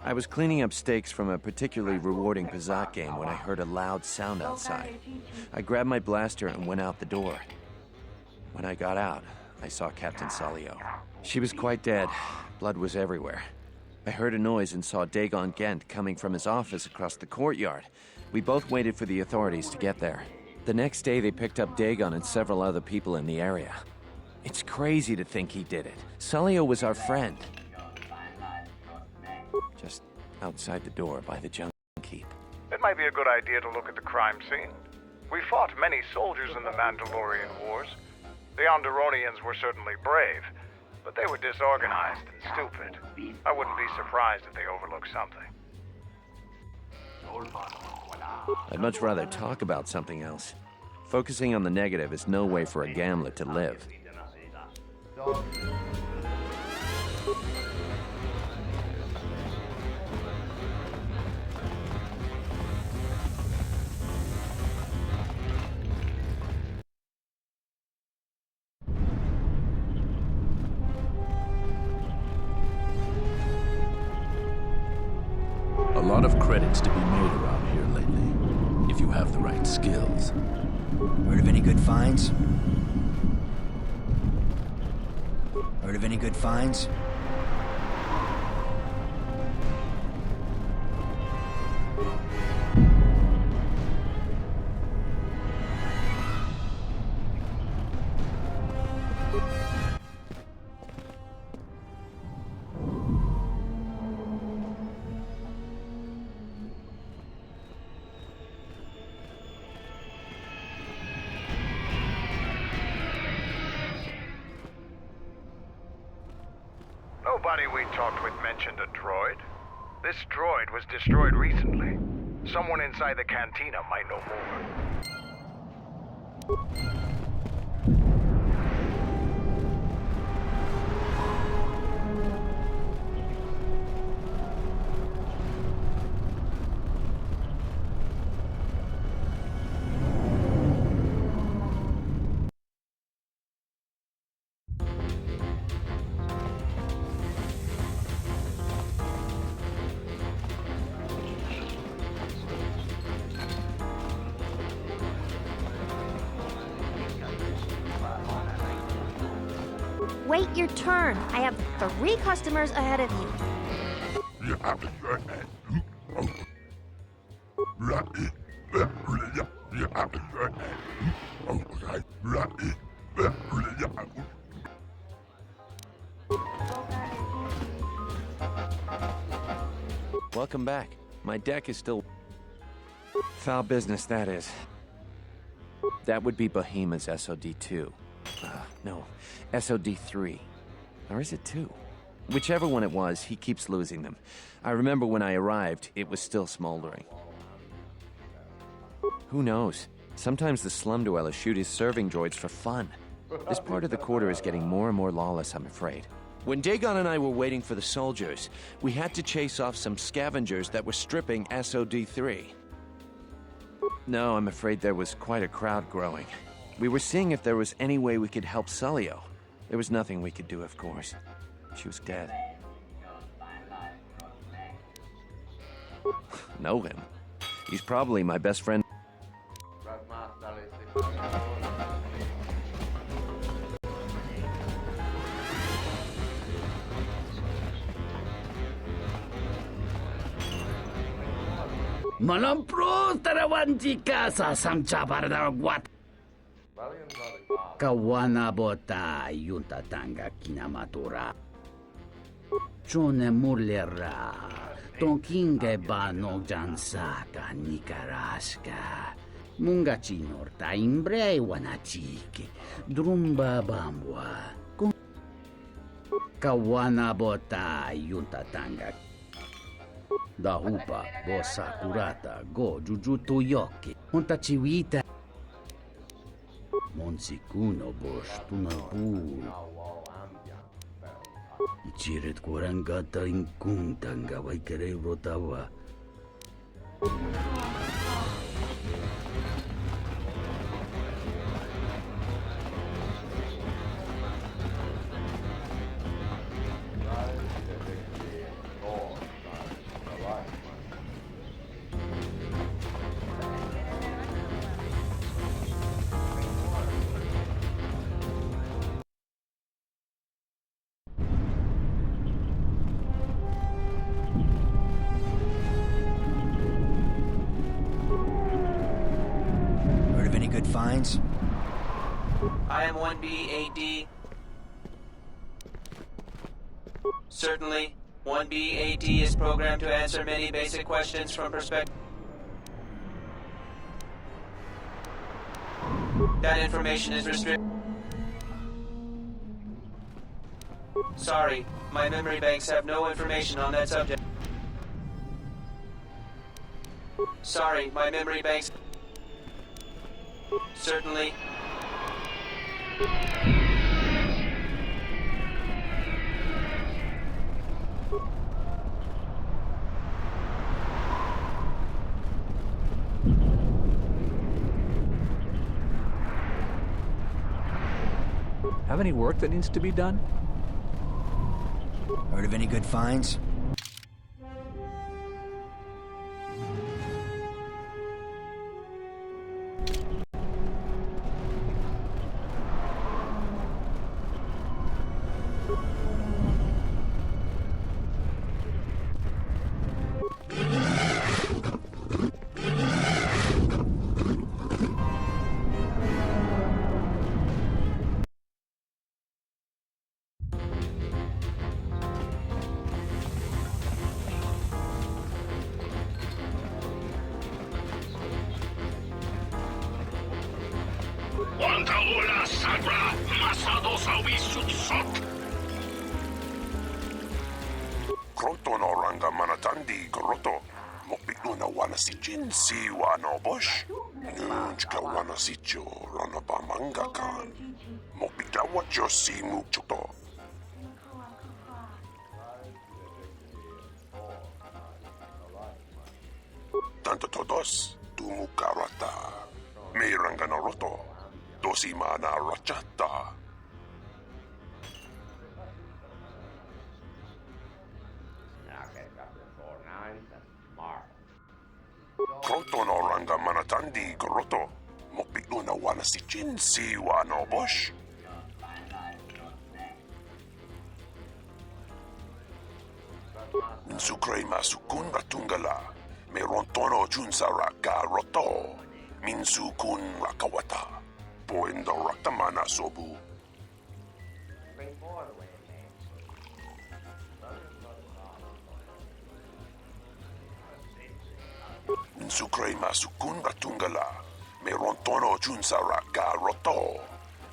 I was cleaning up stakes from a particularly rewarding Pazak game when I heard a loud sound outside. I grabbed my blaster and went out the door. When I got out, I saw Captain Sulio. She was quite dead. Blood was everywhere. I heard a noise and saw Dagon Gent coming from his office across the courtyard. We both waited for the authorities to get there. The next day, they picked up Dagon and several other people in the area. It's crazy to think he did it. Sulio was our friend. Just outside the door by the Jungle Keep. It might be a good idea to look at the crime scene. We fought many soldiers in the Mandalorian Wars. The Onderonians were certainly brave, but they were disorganized and stupid. I wouldn't be surprised if they overlooked something. I'd much rather talk about something else. Focusing on the negative is no way for a Gamlet to live. A lot of credits to be made around here lately, if you have the right skills. Heard of any good finds? Heard of any good finds? Nobody we talked with mentioned a droid. This droid was destroyed recently. Someone inside the cantina might know more. Wait your turn. I have 3 customers ahead of you. Welcome back. My deck is still... Foul business, that is. That would be Bohema's SOD-2. No, SOD-3. Or is it 2? Whichever one it was, he keeps losing them. I remember when I arrived, it was still smoldering. Who knows? Sometimes the slum dwellers shoot his serving droids for fun. This part of the quarter is getting more and more lawless, I'm afraid. When Dagon and I were waiting for the soldiers, we had to chase off some scavengers that were stripping SOD-3. No, I'm afraid there was quite a crowd growing. We were seeing if there was any way we could help Sulio. There was nothing we could do, of course. She was dead. Know him? He's probably my best friend. Malampro tarawantika sa samchabardarwat. Kawana bota yunta tanga kinamatura. Chone mulera. Tonkinge ba no jansaka nikaraska. Mungachi norta imbre wanachiki. Drumba bambwa. Kawana bota yunta tanga. Dahupa bo sakurata go jujutu yoki. Honta chiwita. Monsikuno bosh tunabu. Ichiret kurangata inkuntanga waikere rotawa. Finds? IM-1B-AD. Certainly, 1B-AD is programmed to answer many basic questions from perspective. That information is restricted. Sorry, my memory banks have no information on that subject. Sorry, my memory banks... Certainly. Have any work that needs to be done? Heard of any good finds? Wantaula sagra masado sawi sutsot. Kroto no ranga manatandi goroto. Mokpikuna wana si Jin si wano bosh. Nunchka wana si jo rana bamanga kan. Mokpikawa jo si mukchoto. Tanto todos tumukarata. Meiranga noroto. Dosi mana rachata. Kroto no ranga manatandi goroto. Mokpikuna wana si Jin si wano bosh. Minsukre masukun ratungala. Merontono junsara ka roto. Minsukun rakawata. Poendo ratamana sobu. Minsukre masukun ratungala. Merontono junsara ka roto.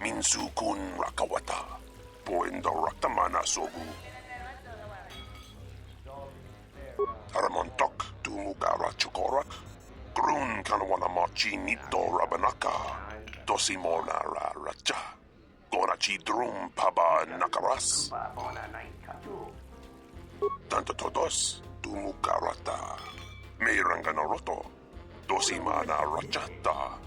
Minsukun rakawata. Poendo ratamana sobu. Aramontok tumugara chukorak. Grun kanwana machi nito rabanaka. Dosimona ra racha. Gonachi drum paba nakaras. Tanto todos tumukarata. Meiranga noroto. Dosimana rachata.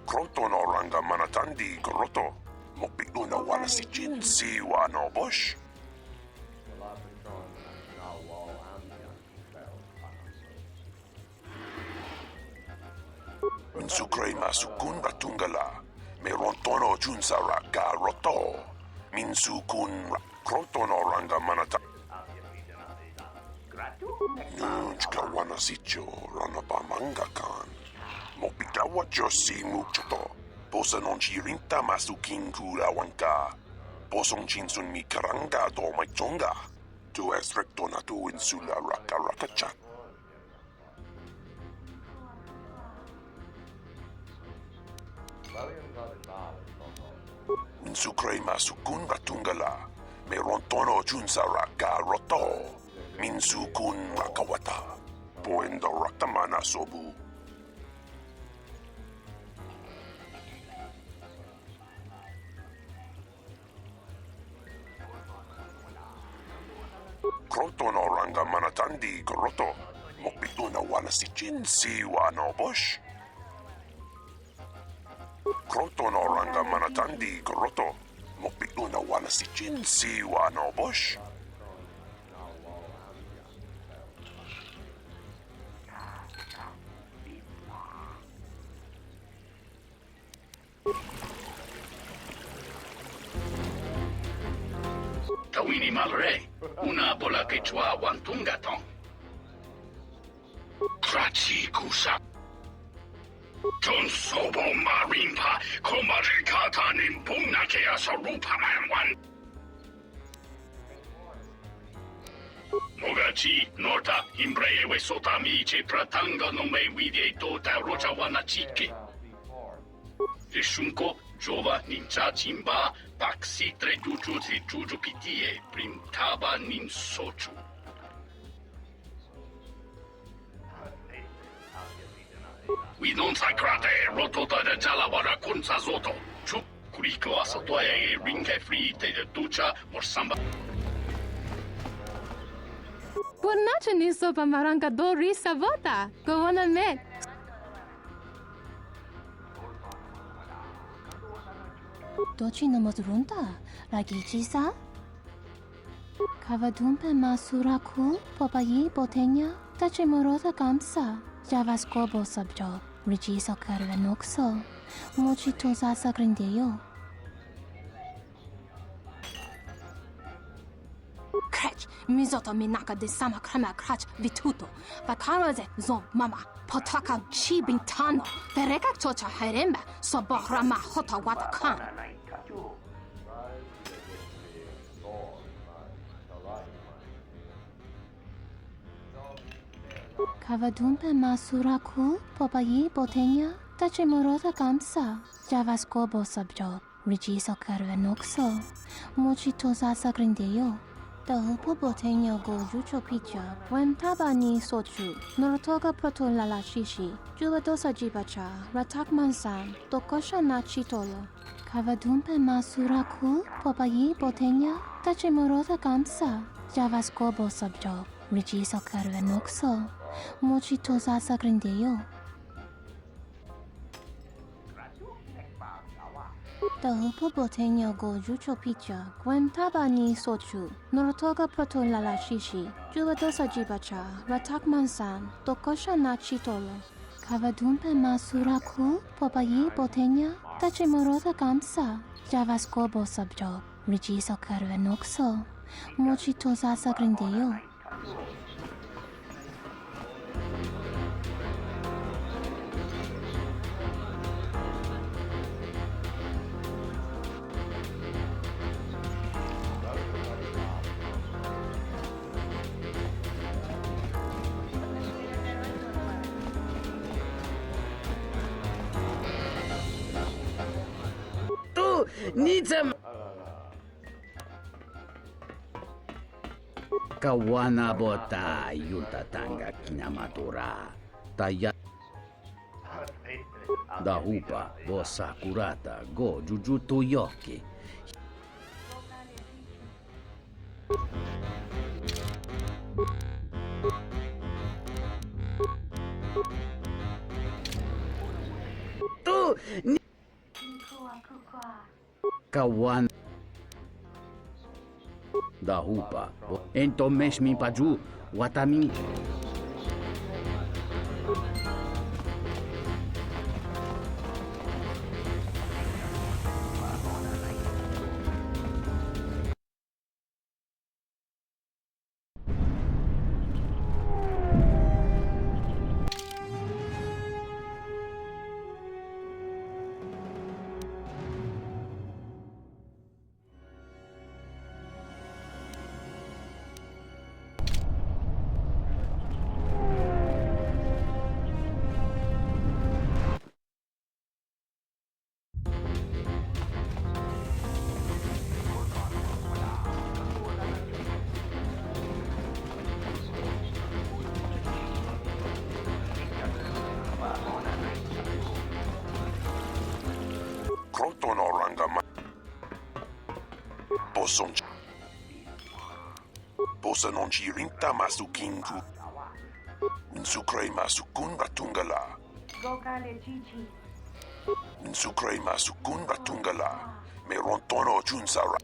Kroto no ranga manatandi goroto. Mokpikuna wana si Jin si wano bosh. Minsukre masukun ratungala. Merontono junsara ka roto. Minsukun kroto no ranga manata. Nunchka wana sicho rana pamanga kan. Mokpikawa josi mukchoto. Posa non chirinta masukin kurawanka. Posong chinsun mi karanga do maitonga. Tu es recto na tu insula raka rakachat. Minsukre masukun ratungala. Merontono junsara ka roto. Minsukun rakawata. Poendo ratamana sobu. Kroto no ranga manatandi goroto. Mokpikuna wana si Jin si wano bosh. Kroto no ranga manatandi goroto. Mokpikuna wana si Jin si wano bosh. Tawini malre. Una bola quechua wantungatong. Krachi kusa. John Sobo Marimpa, Komarikata Nimbuna Kea Sarupa Man. Mogachi, Norta, Imbrewe Sotamiche, Pratanga no me vide tota rocha wanachike. Ishunko, Jova ninja chimba, paksitre juju si juju pitie, printaba nin sochu. We don't sacrate, rotota de jalabara kunsa zoto. Chup, kuriko asotoye, ringe free te de ducha, or samba. Pornace ni sopa maranca do risa vota. Go on a met. Dochi no mozrunta, ragichi sa? Kavadumpe masuraku, popayi botenya, tachi morosa kamsa, javaskobo subjob, rigiso karvenoxo, mochi tosasa grindeyo. Krech, mizoto minaka de sama krema krach vituto. Vakaraze zon mama, potaka chi bintano, pereka tocha heremba, soborama hota watakan. Kavadumpe masuraku, popayi botenya, tachi morosa kamsa, javaskobo subjob, rigiso karvenoxo, mochi tosasa grindeyo. The Hupo Botenya go Jucho Picha, when Tabani Sochu, Norotoga Proto Lala Shishi, Juvadosa Jibacha, Ratak Mansan, Tokosha Nachitolo, Kavadumpe Masuraku, Popayi Botenya, Tachimorosa Kamsa, Javaskobo Subjob, Rigiso Karvenoxo, Mochi Tosasa Grindeyo. The Hupo Botenya go Jucho Picha, Gwen Tabani Sochu, Norotoga Proto Lala Shishi, Juvadosa Jibacha, Ratak Mansan, Tokosha Nachitolo, Kavadumpe Masuraku, Popayi Botenya, Tachimorosa Kamsa, Javaskobo Subjob, Rigiso Karvenoxo, Mochi Tosasa Grindeyo. Nitsam Kawana bota yutatanga kinamatura Taya Dahupa vosa kurata go jujuto yoki Tu Kawan Dahupa Entomesh mi paju Watami Croton orangama. Bosa non ci rinta masukinku. Insukre masukun ratungala. Insukre masukun ratungala. Merontono junsara.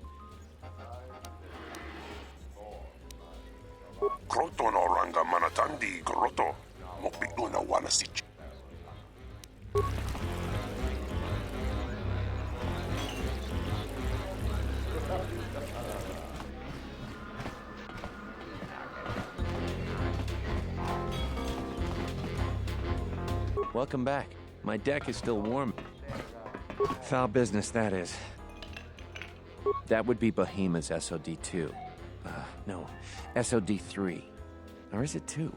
Croton oranga manatandi groto. Mokbidona wanasich. Welcome back. My deck is still warm. Foul business, that is. That would be Bohema's SOD-2. No, SOD-3. Or is it 2?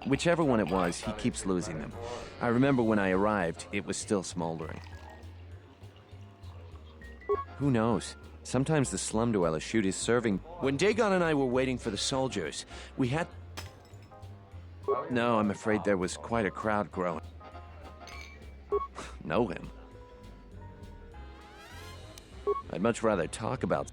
Whichever one it was, he keeps losing them. I remember when I arrived, it was still smoldering. Who knows? Sometimes the slum dweller shoot his serving. When Dagon and I were waiting for the soldiers, we had... No, I'm afraid there was quite a crowd growing. Know him? I'd much rather talk about...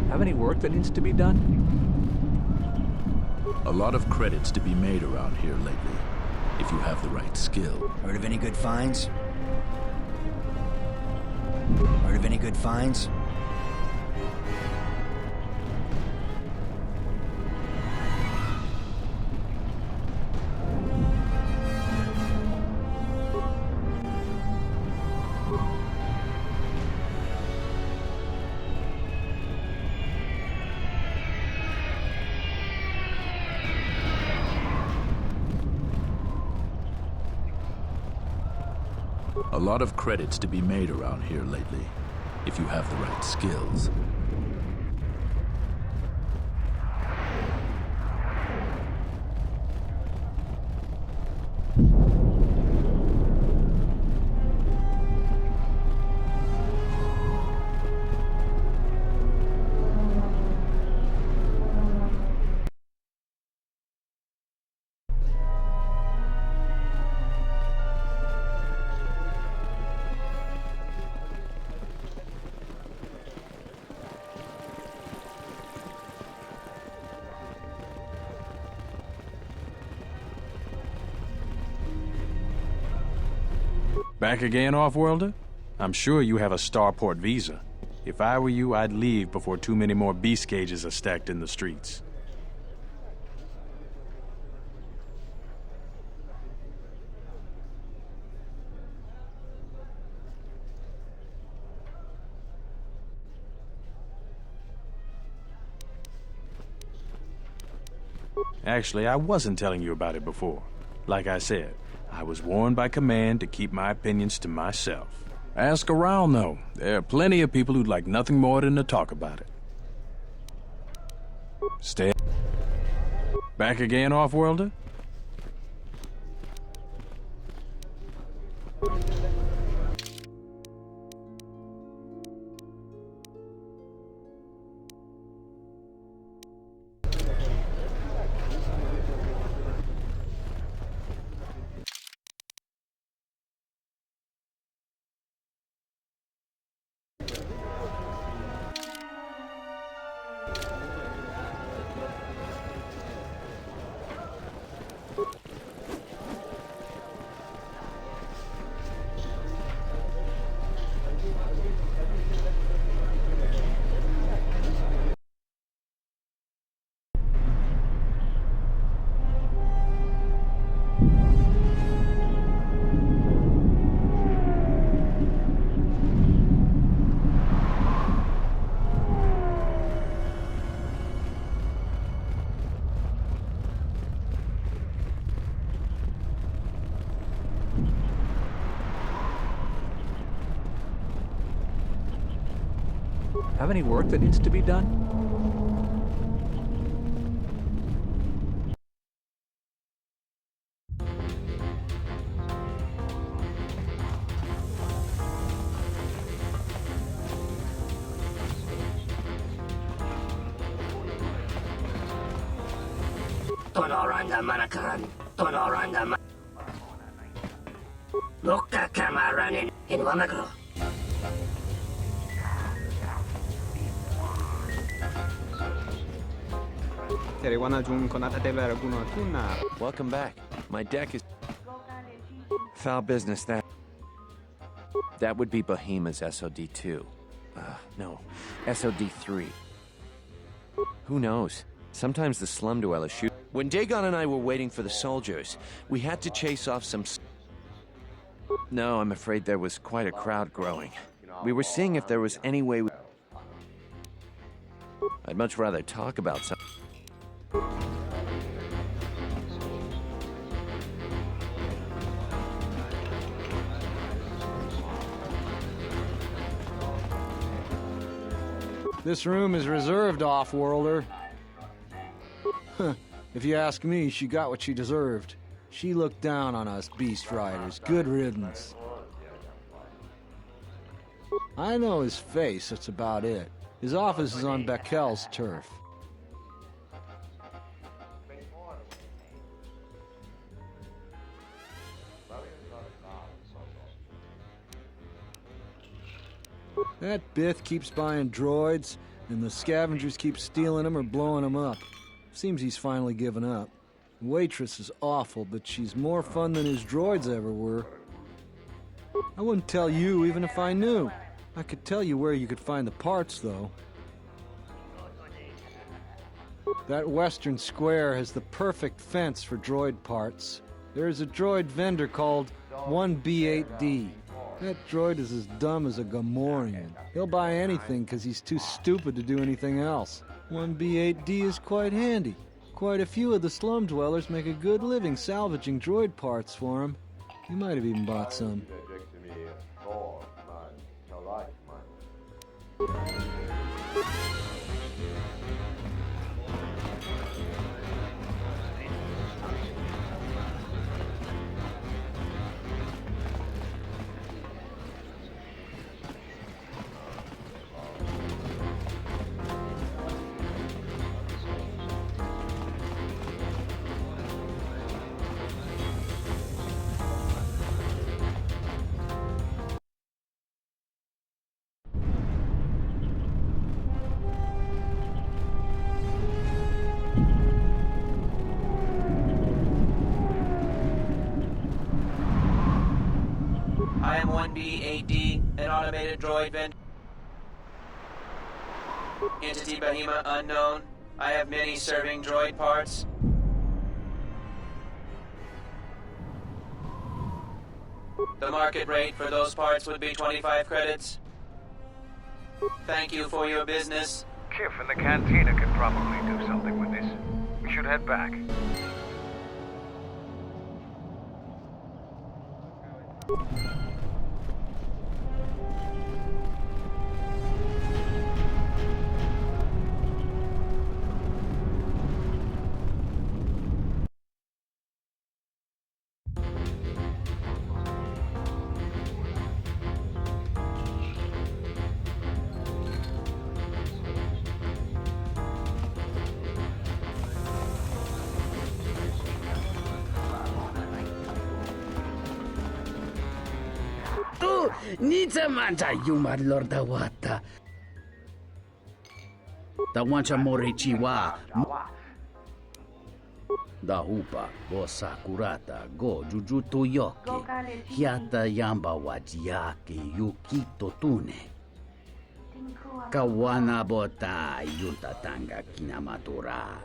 Have any work that needs to be done? A lot of credits to be made around here lately, if you have the right skill. Heard of any good finds? Heard of any good finds? A lot of credits to be made around here lately, if you have the right skills. Back again, Off-Worlder? I'm sure you have a starport visa. If I were you, I'd leave before too many more beast cages are stacked in the streets. Actually, I wasn't telling you about it before. Like I said, I was warned by command to keep my opinions to myself. Ask around, though. There are plenty of people who'd like nothing more than to talk about it. Stay. Back again, Off-Worlder? Have any work that needs to be done? Tonoranda Manakaran, Tonoranda Lukka Kamaranin in Wamagro. Welcome back. My deck is... Foul business, that. That would be Bahima's SOD-2. No, SOD-3. Who knows? Sometimes the slum dwellers shoot... When Dagon and I were waiting for the soldiers, we had to chase off some... No, I'm afraid there was quite a crowd growing. We were seeing if there was any way we... I'd much rather talk about some... This room is reserved, off-worlder. If you ask me, she got what she deserved. She looked down on us beast riders. Good riddance. I know his face, that's about it. His office is on Beckel's turf. That Bith keeps buying droids, and the scavengers keep stealing them or blowing them up. Seems he's finally given up. The waitress is awful, but she's more fun than his droids ever were. I wouldn't tell you even if I knew. I could tell you where you could find the parts, though. That western square has the perfect fence for droid parts. There is a droid vendor called 1B8D. That droid is as dumb as a Gamorrean. He'll buy anything because he's too stupid to do anything else. 1B8D is quite handy. Quite a few of the slum dwellers make a good living salvaging droid parts for him. He might have even bought some. I am 1B8D, an automated droid vendor. Entity Behemoth unknown. I have many serving droid parts. The market rate for those parts would be 25 credits. Thank you for your business. Kif in the cantina could probably do something with this. We should head back. Nita manja yuma lorda wata. Da wancha more chiwa. Da hupa bo sakurata go jujuto yoke. Hiata yamba wajiake yukito tune. Kawana bota yunta tanga kinamatura.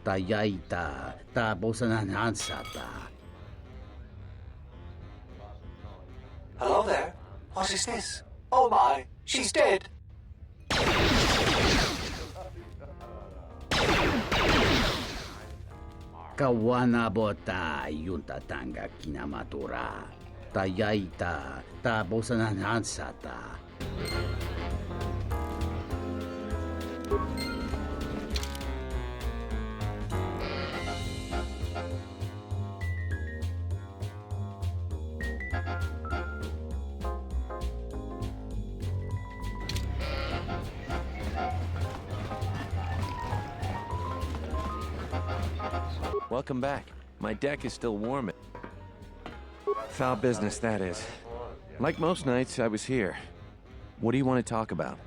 Tayaita ta bosananansata. Hello there. What is this? Oh my, she's dead. Kawana bota yunta tanga kinamatura. Tayaita ta bosananansata. Welcome back. My deck is still warm. Foul business, that is. Like most nights, I was here. What do you want to talk about?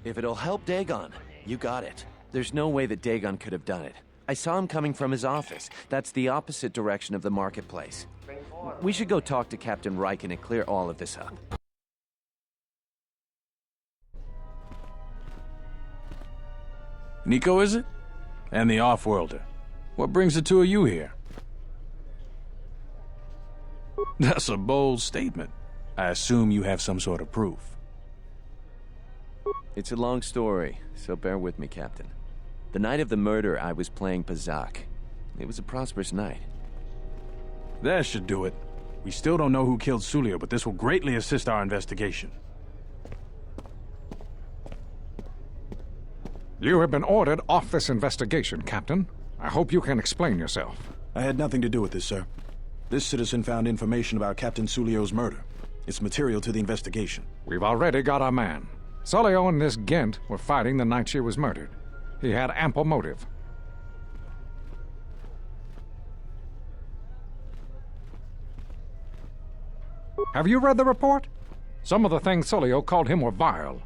If it'll help Dagon, you got it. There's no way that Dagon could have done it. I saw him coming from his office. That's the opposite direction of the marketplace. We should go talk to Captain Riken and clear all of this up. Nico, is it? And the Offworlder. What brings the two of you here? That's a bold statement. I assume you have some sort of proof. It's a long story, so bear with me, Captain. The night of the murder, I was playing Pazak. It was a prosperous night. That should do it. We still don't know who killed Sulio, but this will greatly assist our investigation. You have been ordered off this investigation, Captain. I hope you can explain yourself. I had nothing to do with this, sir. This citizen found information about Captain Sulio's murder. It's material to the investigation. We've already got our man. Sulio and this Gent were fighting the night she was murdered. He had ample motive. Have you read the report? Some of the things Sulio called him were vile.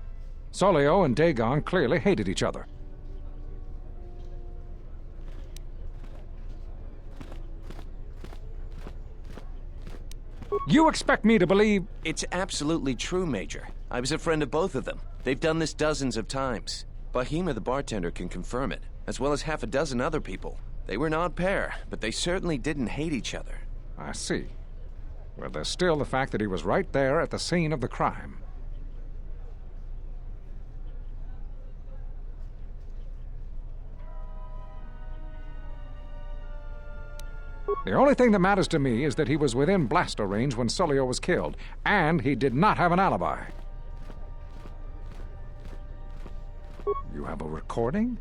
Sulio and Dagon clearly hated each other. You expect me to believe... It's absolutely true, Major. I was a friend of both of them. They've done this dozens of times. Bahima, the bartender, can confirm it, as well as half a dozen other people. They were an odd pair, but they certainly didn't hate each other. I see. Well, there's still the fact that he was right there at the scene of the crime. The only thing that matters to me is that he was within blaster range when Sulio was killed, and he did not have an alibi. You have a recording?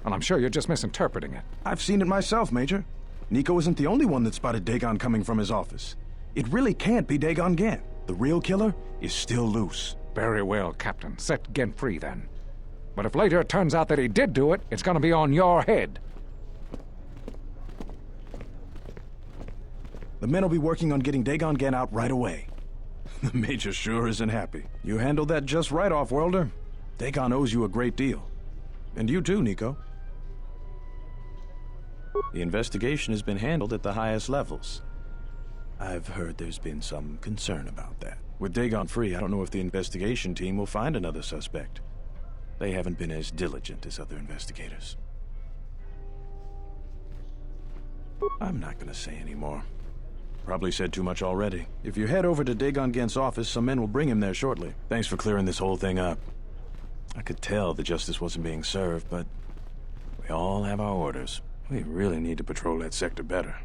Well, I'm sure you're just misinterpreting it. I've seen it myself, Major. Nico isn't the only one that spotted Dagon coming from his office. It really can't be Dagon Gent. The real killer is still loose. Very well, Captain. Set Gent free, then. But if later it turns out that he did do it, it's gonna be on your head. The men will be working on getting Dagon Gent out right away. The Major sure isn't happy. You handled that just right, Off-Worlder. Dagon owes you a great deal. And you too, Nico. The investigation has been handled at the highest levels. I've heard there's been some concern about that. With Dagon free, I don't know if the investigation team will find another suspect. They haven't been as diligent as other investigators. I'm not gonna say any more. Probably said too much already. If you head over to Dagon Gent's office, some men will bring him there shortly. Thanks for clearing this whole thing up. I could tell the justice wasn't being served, but we all have our orders. We really need to patrol that sector better.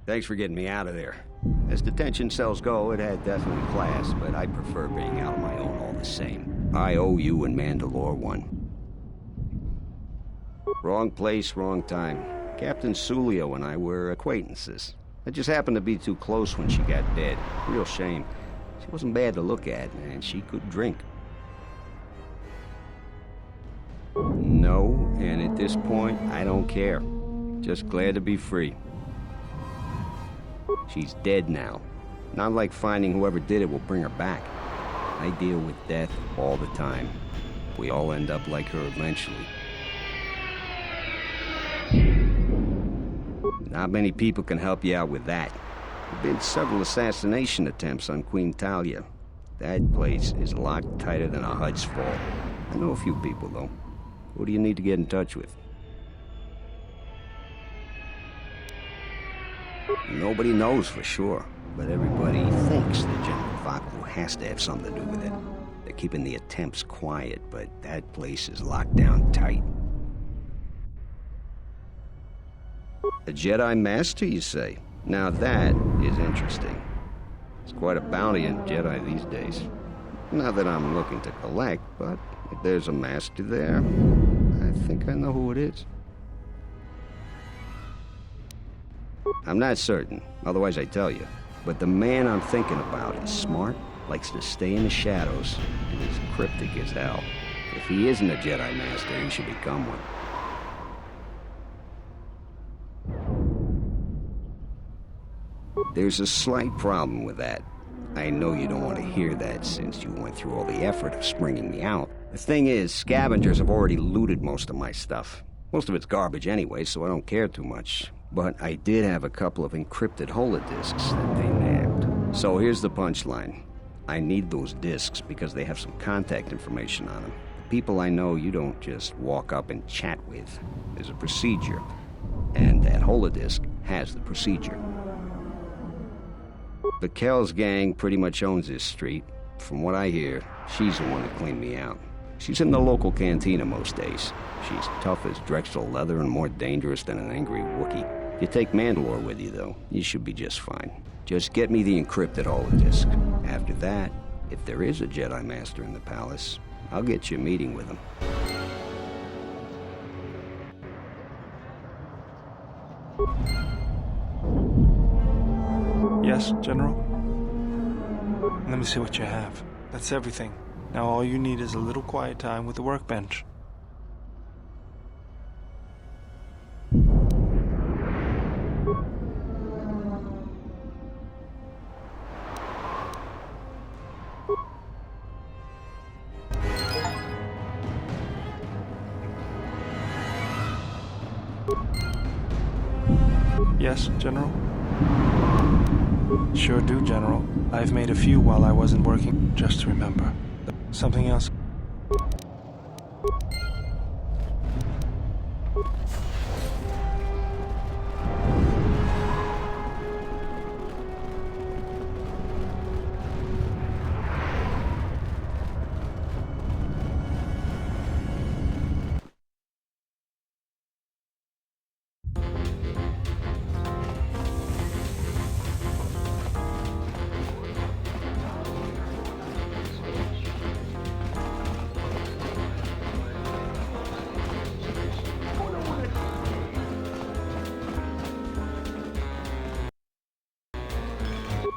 Thanks for getting me out of there. As detention cells go, it had definitely class, but I prefer being out on my own all the same. I owe you and Mandalore one. Wrong place, wrong time. Captain Sulio and I were acquaintances. I just happened to be too close when she got dead. Real shame. She wasn't bad to look at, and she could drink. No, and at this point, I don't care. Just glad to be free. She's dead now. Not like finding whoever did it will bring her back. I deal with death all the time. We all end up like her eventually. Not many people can help you out with that. There have been several assassination attempts on Queen Talia. That place is locked tighter than a Hud's Fall. I know a few people, though. Who do you need to get in touch with? Nobody knows for sure, but everybody thinks that General Vaku has to have something to do with it. They're keeping the attempts quiet, but that place is locked down tight. A Jedi Master, you say? Now that is interesting. It's quite a bounty in Jedi these days. Not that I'm looking to collect, but if there's a Master there, I think I know who it is. I'm not certain, otherwise I'd tell you. But the man I'm thinking about is smart, likes to stay in the shadows, and is cryptic as hell. If he isn't a Jedi Master, he should become one. There's a slight problem with that. I know you don't want to hear that since you went through all the effort of springing me out. The thing is, scavengers have already looted most of my stuff. Most of it's garbage anyway, so I don't care too much. But I did have a couple of encrypted holodisks that they nabbed. So here's the punchline. I need those disks because they have some contact information on them. The people I know you don't just walk up and chat with. There's a procedure. And that holodisk has the procedure. The Kells gang pretty much owns this street, from what I hear, she's the one that cleaned me out. She's in the local cantina most days. She's tough as Drexel leather and more dangerous than an angry Wookiee. If you take Mandalore with you, though, you should be just fine. Just get me the encrypted holodisk. After that, if there is a Jedi Master in the palace, I'll get you a meeting with him. Yes, General? Let me see what you have. That's everything. Now all you need is a little quiet time with the workbench. Yes, General? Sure do, General. I've made a few while I wasn't working. Just remember. Something else.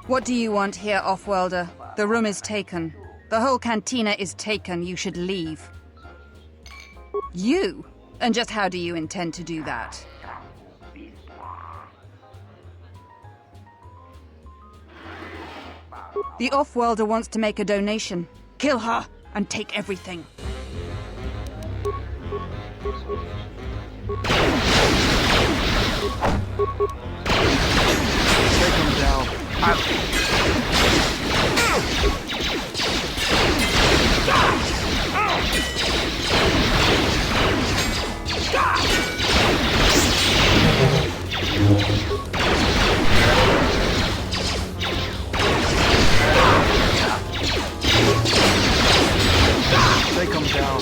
What do you want here, Offworlder? The room is taken. The whole cantina is taken. You should leave. You? And just how do you intend to do that? The Offworlder wants to make a donation. Kill her and take everything. Take him down. Take him down.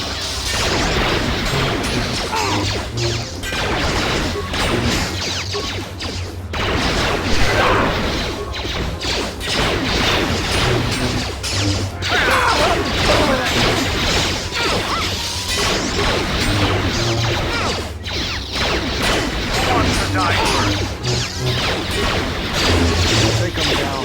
Take him down.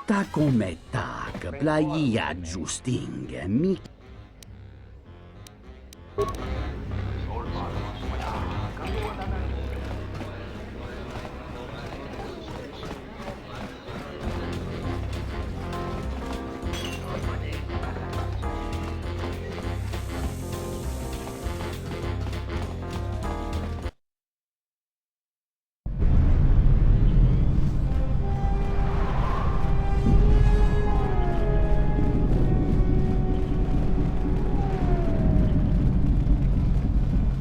Ta come tak, plaia Justing, mi...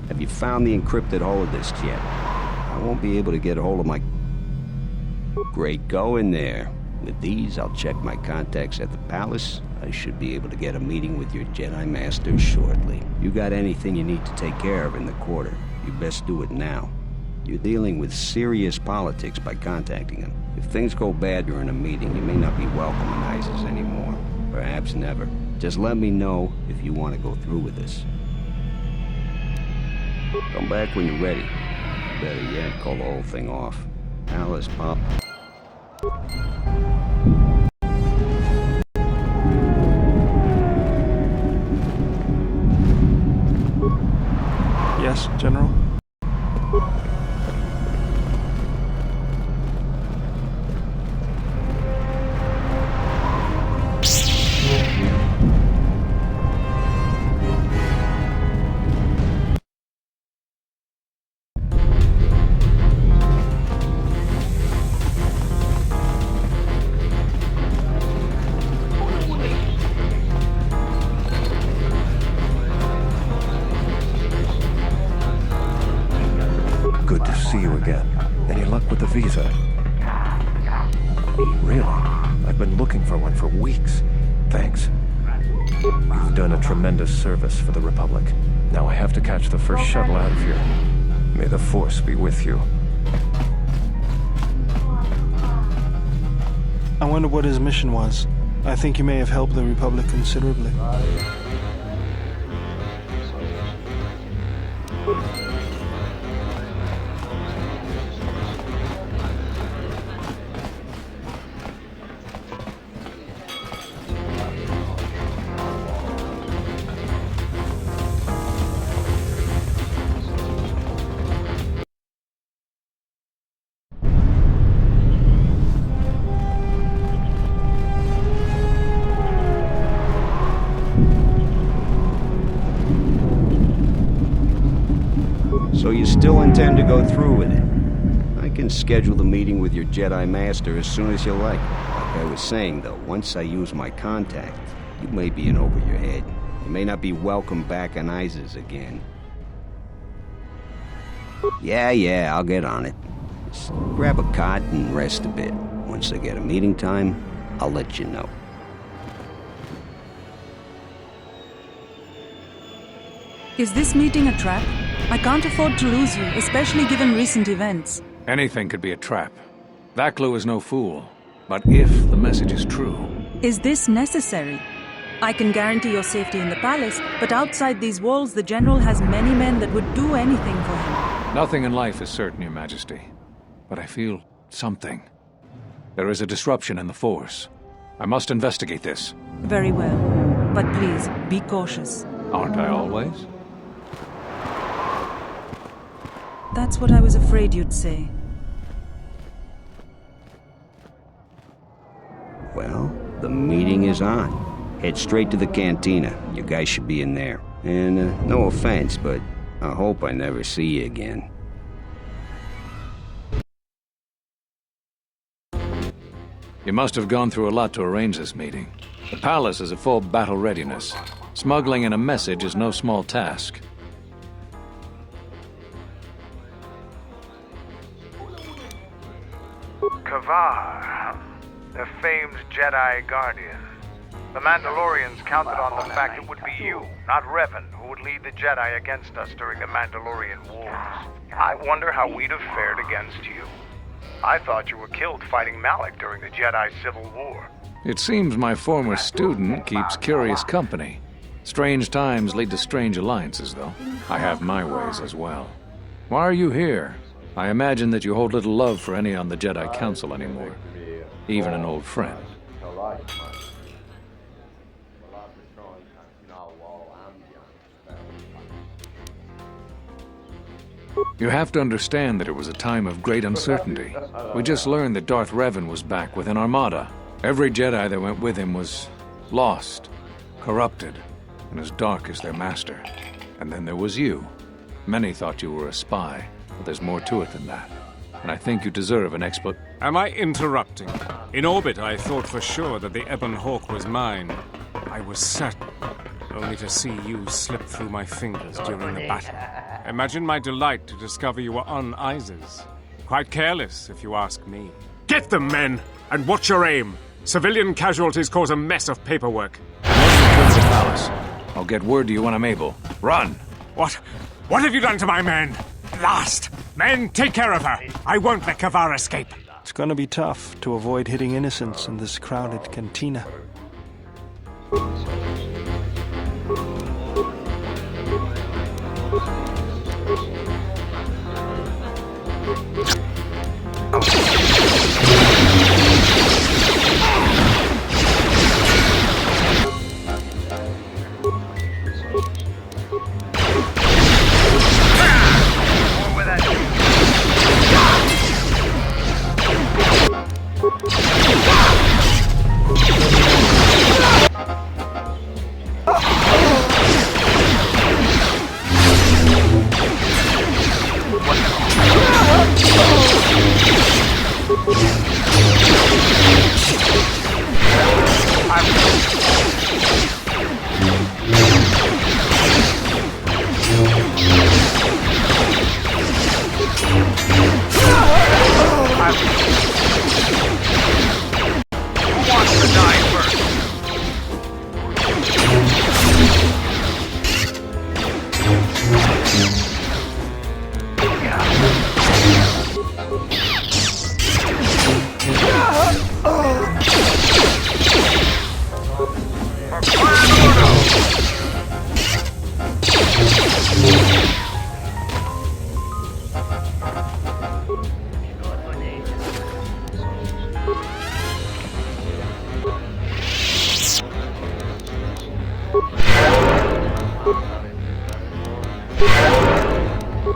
Have you found the encrypted holodisks yet? I won't be able to get a hold of my... Great, go in there. With these, I'll check my contacts at the palace. I should be able to get a meeting with your Jedi Master shortly. You got anything you need to take care of in the quarter, you best do it now. You're dealing with serious politics by contacting him. If things go bad during a meeting, you may not be welcome in Isis anymore. Perhaps never. Just let me know if you want to go through with this. Come back when you're ready. Better yet, call the whole thing off. Alice, Pop. Yes, General? Good to see you again. Any luck with the visa? Really? I've been looking for one for weeks. Thanks. You've done a tremendous service for the Republic. Now I have to catch the first shuttle out of here. May the Force be with you. I wonder what his mission was. I think he may have helped the Republic considerably. So you still intend to go through with it? I can schedule the meeting with your Jedi Master as soon as you like. Like I was saying, though, once I use my contact, you may be in over your head. You may not be welcome back on Isis again. Yeah, I'll get on it. Just grab a cot and rest a bit. Once I get a meeting time, I'll let you know. Is this meeting a trap? I can't afford to lose you, especially given recent events. Anything could be a trap. Vaklu is no fool. But if the message is true... Is this necessary? I can guarantee your safety in the palace, but outside these walls, the General has many men that would do anything for him. Nothing in life is certain, Your Majesty. But I feel something. There is a disruption in the Force. I must investigate this. Very well. But please, be cautious. Aren't I always? That's what I was afraid you'd say. Well, the meeting is on. Head straight to the cantina. You guys should be in there. And no offense, but I hope I never see you again. You must have gone through a lot to arrange this meeting. The palace is at full battle readiness. Smuggling in a message is no small task. Kavar, the famed Jedi Guardian. The Mandalorians counted on the fact it would be you, not Revan, who would lead the Jedi against us during the Mandalorian Wars. I wonder how we'd have fared against you. I thought you were killed fighting Malak during the Jedi Civil War. It seems my former student keeps curious company. Strange times lead to strange alliances, though. I have my ways as well. Why are you here? I imagine that you hold little love for any on the Jedi Council anymore. Even an old friend. You have to understand that it was a time of great uncertainty. We just learned that Darth Revan was back with an armada. Every Jedi that went with him was lost, corrupted, and as dark as their master. And then there was you. Many thought you were a spy, but there's more to it than that. And I think you deserve an Am I interrupting? In orbit, I thought for sure that the Ebon Hawk was mine. I was certain, only to see you slip through my fingers during the battle. Imagine my delight to discover you were on Isis. Quite careless, if you ask me. Get them, men, and watch your aim. Civilian casualties cause a mess of paperwork. Return to the palace. I'll get word to you when I'm able. Run! What have you done to my men? Last! Men, take care of her! I won't let Kavar escape! It's gonna be tough to avoid hitting innocents in this crowded cantina.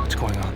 What's going on?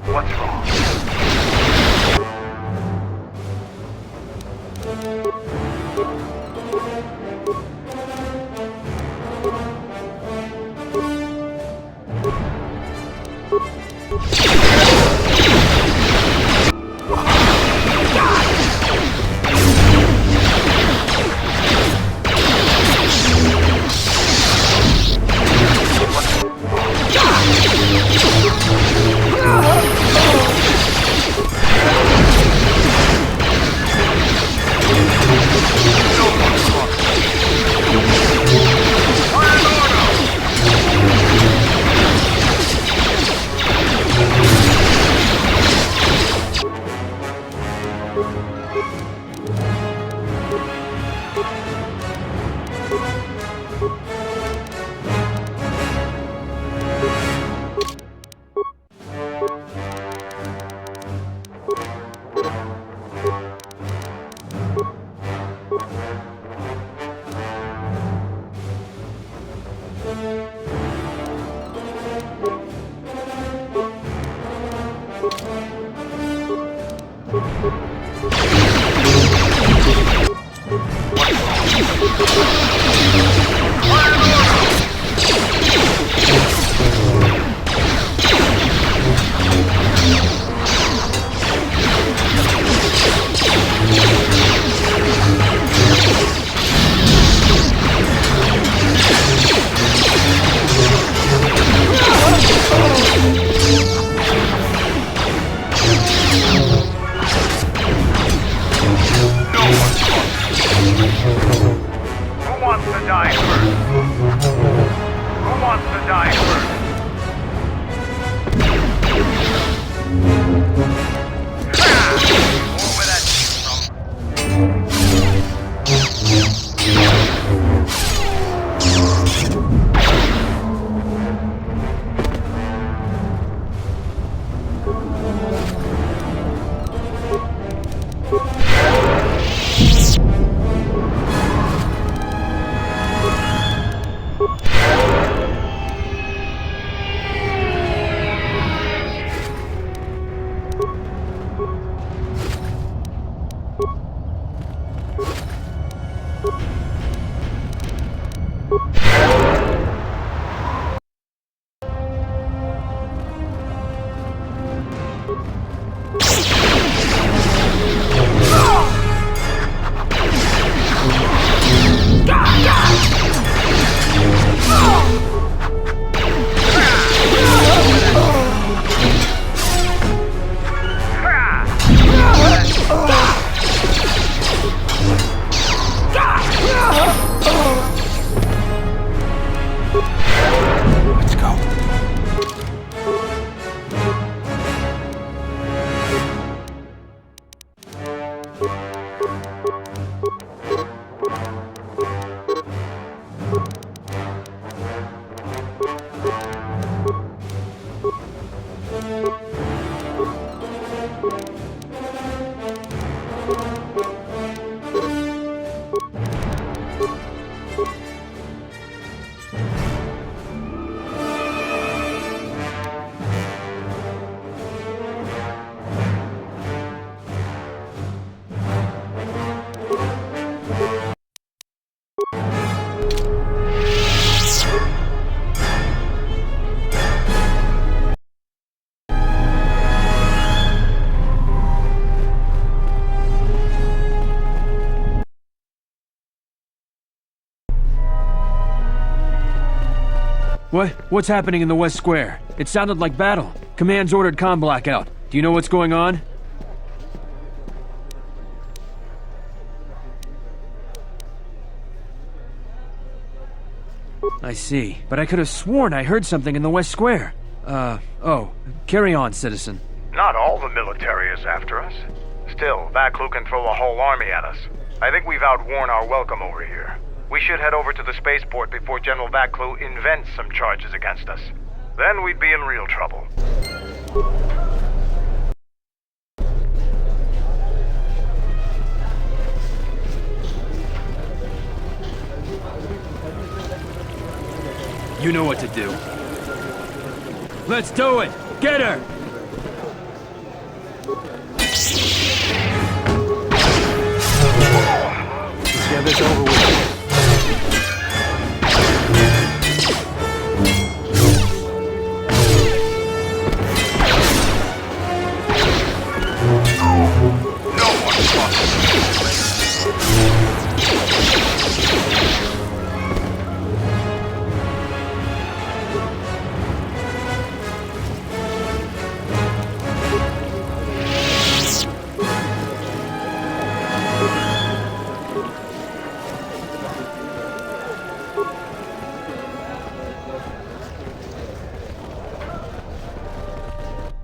What's wrong? What's happening in the West Square? It sounded like battle. Command's ordered comm blackout. Do you know what's going on? I see. But I could have sworn I heard something in the West Square. Carry on, citizen. Not all the military is after us. Still, Vaklu can throw a whole army at us. I think we've outworn our welcome over here. We should head over to the spaceport before General Vaklu invents some charges against us. Then we'd be in real trouble. You know what to do. Let's do it! Get her! Let's get this over with.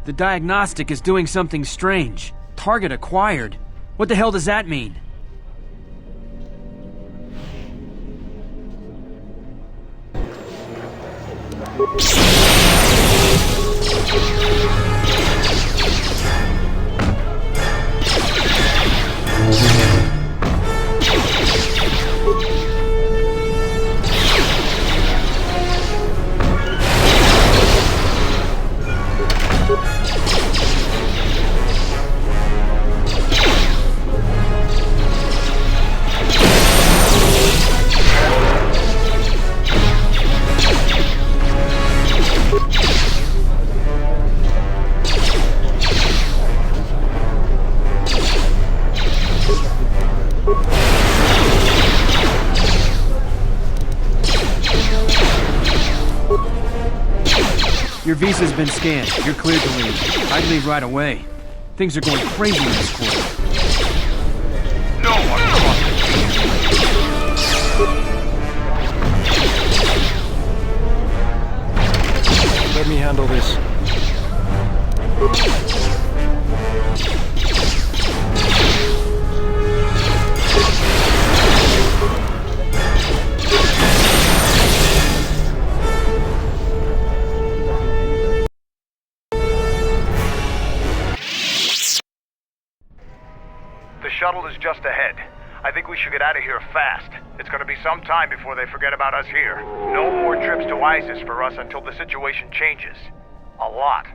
The diagnostic is doing something strange. Target acquired. What the hell does that mean? Your visa's been scanned. You're cleared to leave. I'd leave right away. Things are going crazy in this court. No one Let me handle this. The shuttle is just ahead. I think we should get out of here fast. It's gonna be some time before they forget about us here. No more trips to ISIS for us until the situation changes. A lot.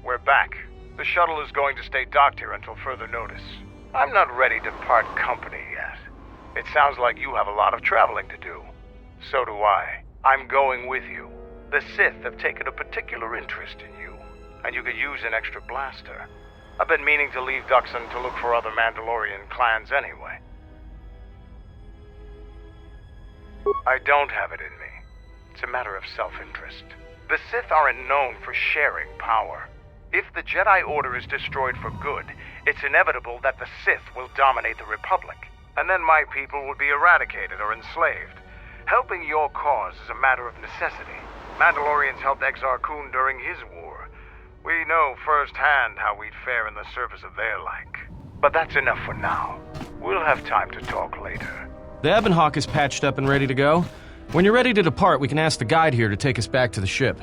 We're back. The shuttle is going to stay docked here until further notice. I'm not ready to part company yet. It sounds like you have a lot of traveling to do. So do I. I'm going with you. The Sith have taken a particular interest in you, and you could use an extra blaster. I've been meaning to leave Duxon to look for other Mandalorian clans anyway. I don't have it in me. It's a matter of self-interest. The Sith aren't known for sharing power. If the Jedi Order is destroyed for good, It's inevitable that the Sith will dominate the Republic, and then my people will be eradicated or enslaved. Helping your cause is a matter of necessity. Mandalorians helped Exar Kun during his war. We know firsthand how we'd fare in the service of their like. But that's enough for now. We'll have time to talk later. The Ebon Hawk is patched up and ready to go. When you're ready to depart, we can ask the guide here to take us back to the ship.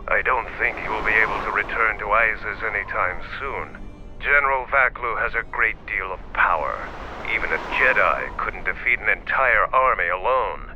I don't think you will be able to return to Isis anytime soon. General Vaklu has a great deal of power. Even a Jedi couldn't defeat an entire army alone.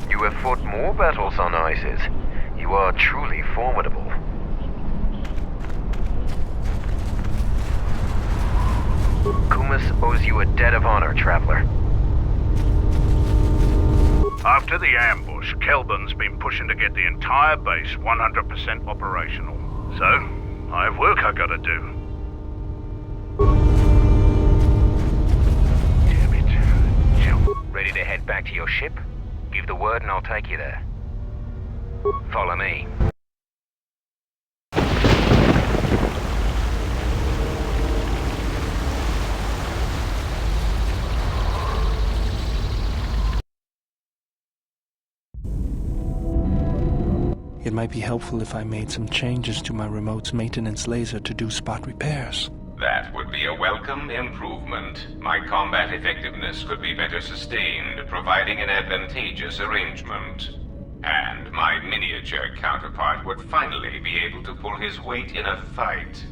You have fought more battles on Isis. You are truly formidable. Kumis owes you a debt of honor, traveler. After the ambush, Kelban's been pushing to get the entire base 100% operational. So, I have work I gotta do. Damn it. Ready to head back to your ship? Give the word and I'll take you there. Follow me. It might be helpful if I made some changes to my remote's maintenance laser to do spot repairs. That would be a welcome improvement. My combat effectiveness could be better sustained, providing an advantageous arrangement. And my miniature counterpart would finally be able to pull his weight in a fight.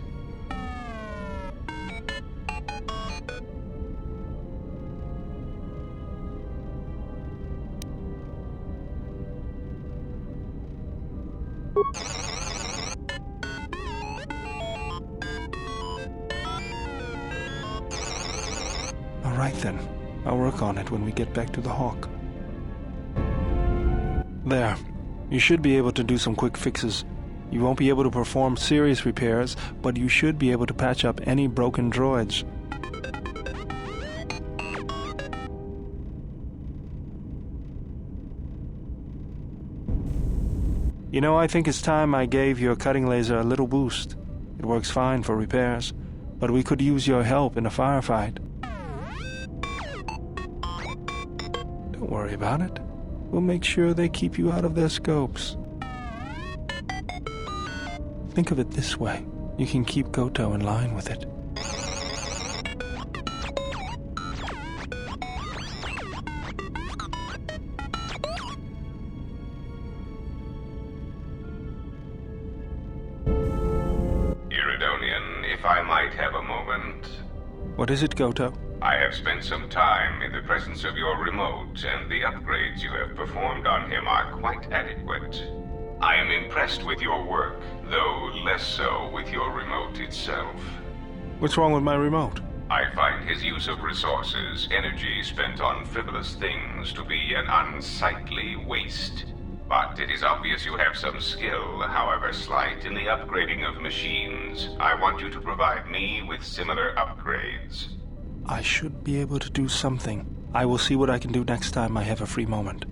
All right then. I'll work on it when we get back to the Hawk. There. You should be able to do some quick fixes. You won't be able to perform serious repairs, but you should be able to patch up any broken droids. You know, I think it's time I gave your cutting laser a little boost. It works fine for repairs, but we could use your help in a firefight. Don't worry about it. We'll make sure they keep you out of their scopes. Think of it this way. You can keep Goto in line with it. Iridonian, if I might have a moment. What is it, Goto? I have spent some time in the presence of your remote, and the upgrades you have performed on him are quite adequate. I am impressed with your work, though less so with your remote itself. What's wrong with my remote? I find his use of resources, energy spent on frivolous things, to be an unsightly waste. But it is obvious you have some skill, however slight, in the upgrading of machines. I want you to provide me with similar upgrades. I should be able to do something. I will see what I can do next time I have a free moment.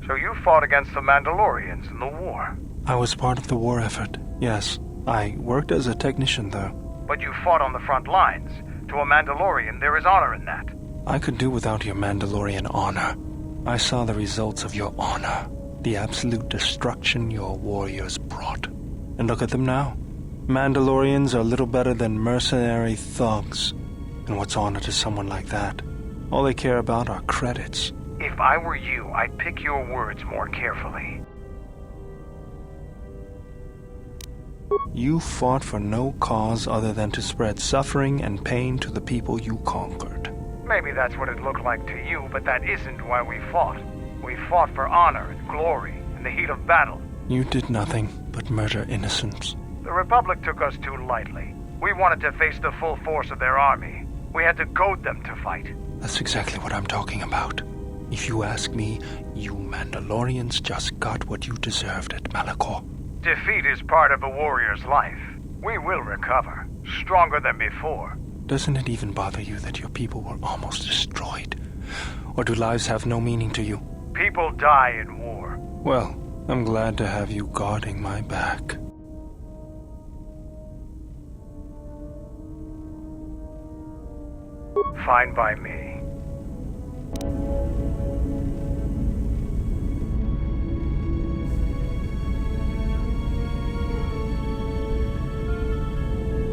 So you fought against the Mandalorians in the war? I was part of the war effort, yes. I worked as a technician, though. But you fought on the front lines. To a Mandalorian, there is honor in that. I could do without your Mandalorian honor. I saw the results of your honor, the absolute destruction your warriors brought. And look at them now. Mandalorians are little better than mercenary thugs. And what's honor to someone like that? All they care about are credits. If I were you, I'd pick your words more carefully. You fought for no cause other than to spread suffering and pain to the people you conquered. Maybe that's what it looked like to you, but that isn't why we fought. We fought for honor and glory in the heat of battle. You did nothing but murder innocents. The Republic took us too lightly. We wanted to face the full force of their army. We had to goad them to fight. That's exactly what I'm talking about. If you ask me, you Mandalorians just got what you deserved at Malachor. Defeat is part of a warrior's life. We will recover, stronger than before. Doesn't it even bother you that your people were almost destroyed? Or do lives have no meaning to you? People die in war. Well, I'm glad to have you guarding my back. Fine by me.